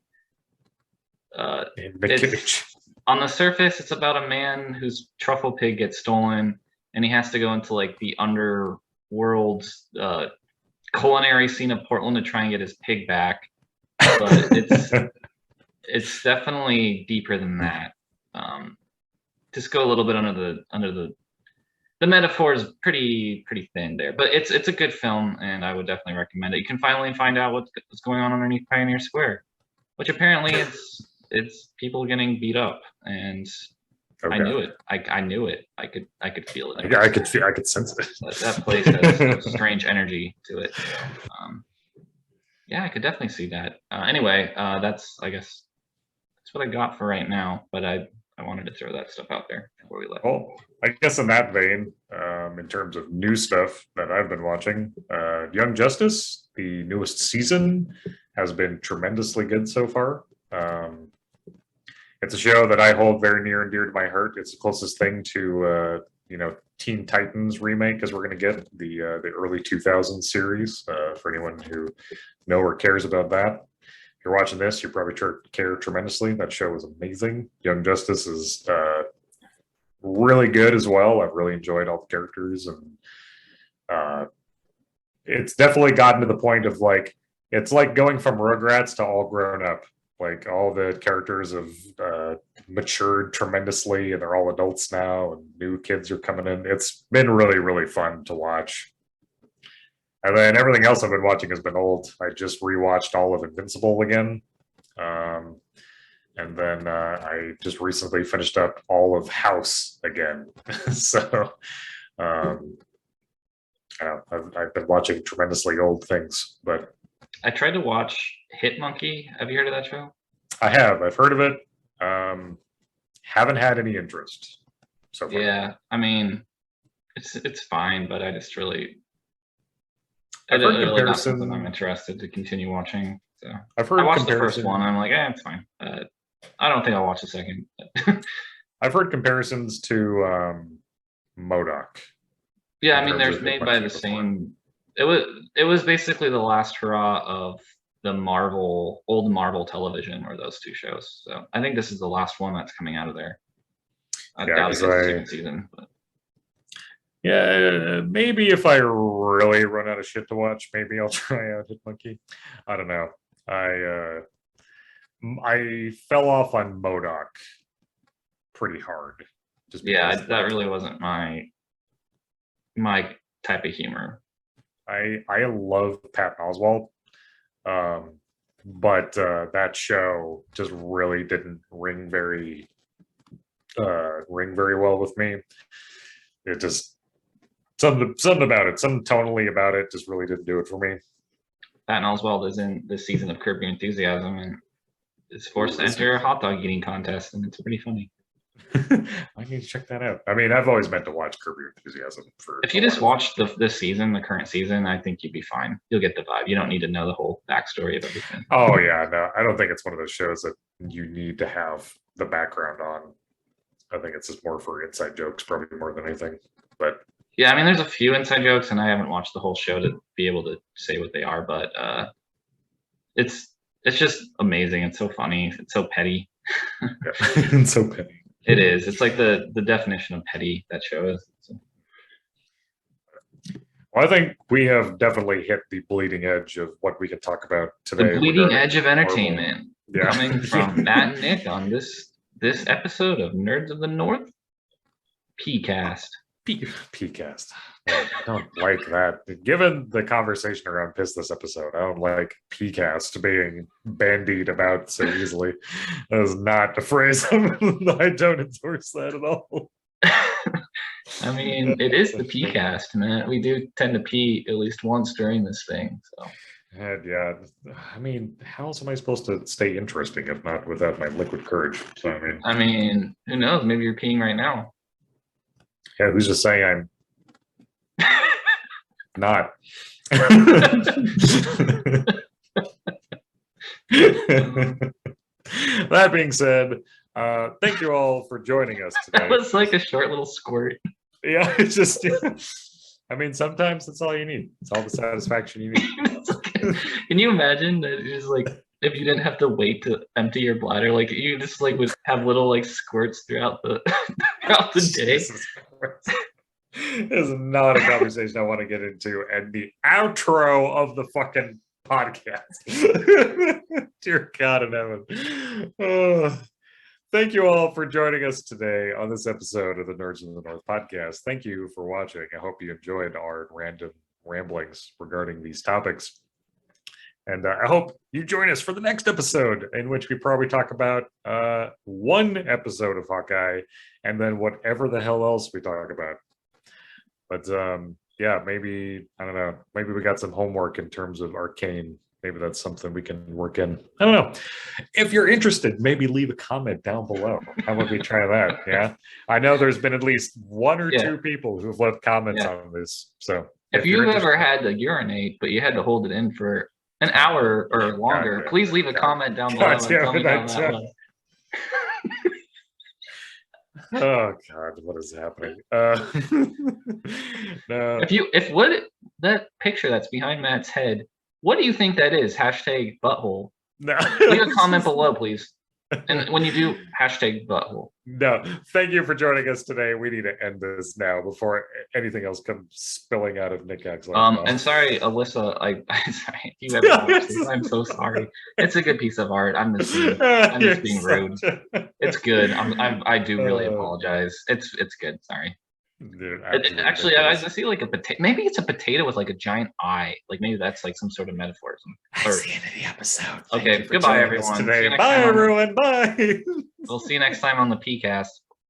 on the surface, it's about a man whose truffle pig gets stolen, and he has to go into like the underworld culinary scene of Portland to try and get his pig back. But it's definitely deeper than that. Just go a little bit under the metaphor is pretty thin there, but it's a good film, and I would definitely recommend it. You can finally find out what's going on underneath Pioneer Square, which apparently it's people getting beat up, and I knew it. I knew it. I could feel it. I could sense it. That place has a strange energy to it. Yeah, I could definitely see that. Anyway, that's I guess that's what I got for right now, but I wanted to throw that stuff out there before we left. Well, I guess in that vein, in terms of new stuff that I've been watching, Young Justice, the newest season, has been tremendously good so far. It's a show that I hold very near and dear to my heart. It's the closest thing to Teen Titans remake as we're going to get, the early 2000s series. For anyone who knows or cares about that, if you're watching this, you probably care tremendously. That show was amazing. Young Justice is really good as well. I've really enjoyed all the characters, and it's definitely gotten to the point of like, it's like going from Rugrats to all grown up. Like all the characters have matured tremendously, and they're all adults now, and new kids are coming in. It's been really, really fun to watch. And then everything else I've been watching has been old. I just rewatched all of Invincible again. And then I just recently finished up all of House again. So I've been watching tremendously old things. But I tried to watch Hit Monkey. Have you heard of that show? I have. I've heard of it. Haven't had any interest so far. Yeah, I mean, it's fine, but I just really... I've heard really not comparison. something I'm interested to continue watching. So I've heard I watched the comparison. first one. I'm like, it's fine. I don't think I'll watch the second. I've heard comparisons to MODOK. Yeah, I mean, they're made by the same. It was basically the last hurrah of the old Marvel television, or those two shows. So I think this is the last one that's coming out of there. I doubt it's the second season. But. Yeah, maybe if I really run out of shit to watch, maybe I'll try out Hit Monkey. I don't know. I fell off on MODOK pretty hard. That really wasn't my type of humor. I love Patton Oswalt, but that show just really didn't ring very well with me. It just something about it, something tonally about it, just really didn't do it for me. Patton Oswalt is in this season of Curb Your Enthusiasm and is forced to enter a hot dog eating contest, and it's pretty funny. I need to check that out. I mean, I've always meant to watch Curb Your Enthusiasm. If you just watch this season, the current season, I think you'd be fine. You'll get the vibe. You don't need to know the whole backstory of everything. Oh yeah, no, I don't think it's one of those shows that you need to have the background on. I think it's just more for inside jokes, probably more than anything. But yeah, I mean, there's a few inside jokes, and I haven't watched the whole show to be able to say what they are. But it's just amazing. It's so funny. It's so petty. It's so petty. It is. It's like the definition of petty, that show is. So. Well, I think we have definitely hit the bleeding edge of what we can talk about today. The bleeding regarding edge of Marvel. entertainment. Yeah. Coming from Matt and Nick on this episode of Nerds of the North PCast. PCast. I don't like that. Given the conversation around Piss this episode, I don't like PCast being bandied about so easily. That is not a phrase. I don't endorse that at all. I mean, it is the PCast, man. We do tend to pee at least once during this thing. So. And yeah, I mean, how else am I supposed to stay interesting if not without my liquid courage? So I mean, who knows? Maybe you're peeing right now. Yeah, who's just saying I'm not? That being said, thank you all for joining us today. That was like a short little squirt. Yeah, it's just. I mean, sometimes that's all you need. It's all the satisfaction you need. Can you imagine that it was like if you didn't have to wait to empty your bladder, like you just like would have little like squirts throughout the day? This is not a conversation I want to get into. And the outro of the fucking podcast. Dear God in heaven. Thank you all for joining us today on this episode of the Nerds of the North podcast. Thank you for watching. I hope you enjoyed our random ramblings regarding these topics. And I hope you join us for the next episode, in which we probably talk about one episode of Hawkeye and then whatever the hell else we talk about. But yeah, maybe, I don't know, maybe we got some homework in terms of Arcane. Maybe that's something we can work in. I don't know. If you're interested, maybe leave a comment down below. How about we try that? Yeah. I know there's been at least one or two people who've left comments on this. So if you've ever had to urinate, but you had to hold it in for an hour or longer, please leave a comment down below and tell me how that was. Oh God, what is happening? No. If what that picture that's behind Matt's head, what do you think that is? Hashtag butthole. No. Leave a comment below, please. And when you do, hashtag butthole. No. Thank you for joining us today. We need to end this now before anything else comes spilling out of Nick Axel's mouth. And sorry, Alyssa, I'm sorry. If you ever watched this, I'm so sorry. It's a good piece of art. I'm just being rude. It's good. I do really apologize. It's good. Sorry. Dude, actually, I see like a potato. Maybe it's a potato with like a giant eye. Like maybe that's like some sort of metaphor. That's the end of the episode. Okay, goodbye, everyone. Bye, everyone. Bye. We'll see you next time on the PCast.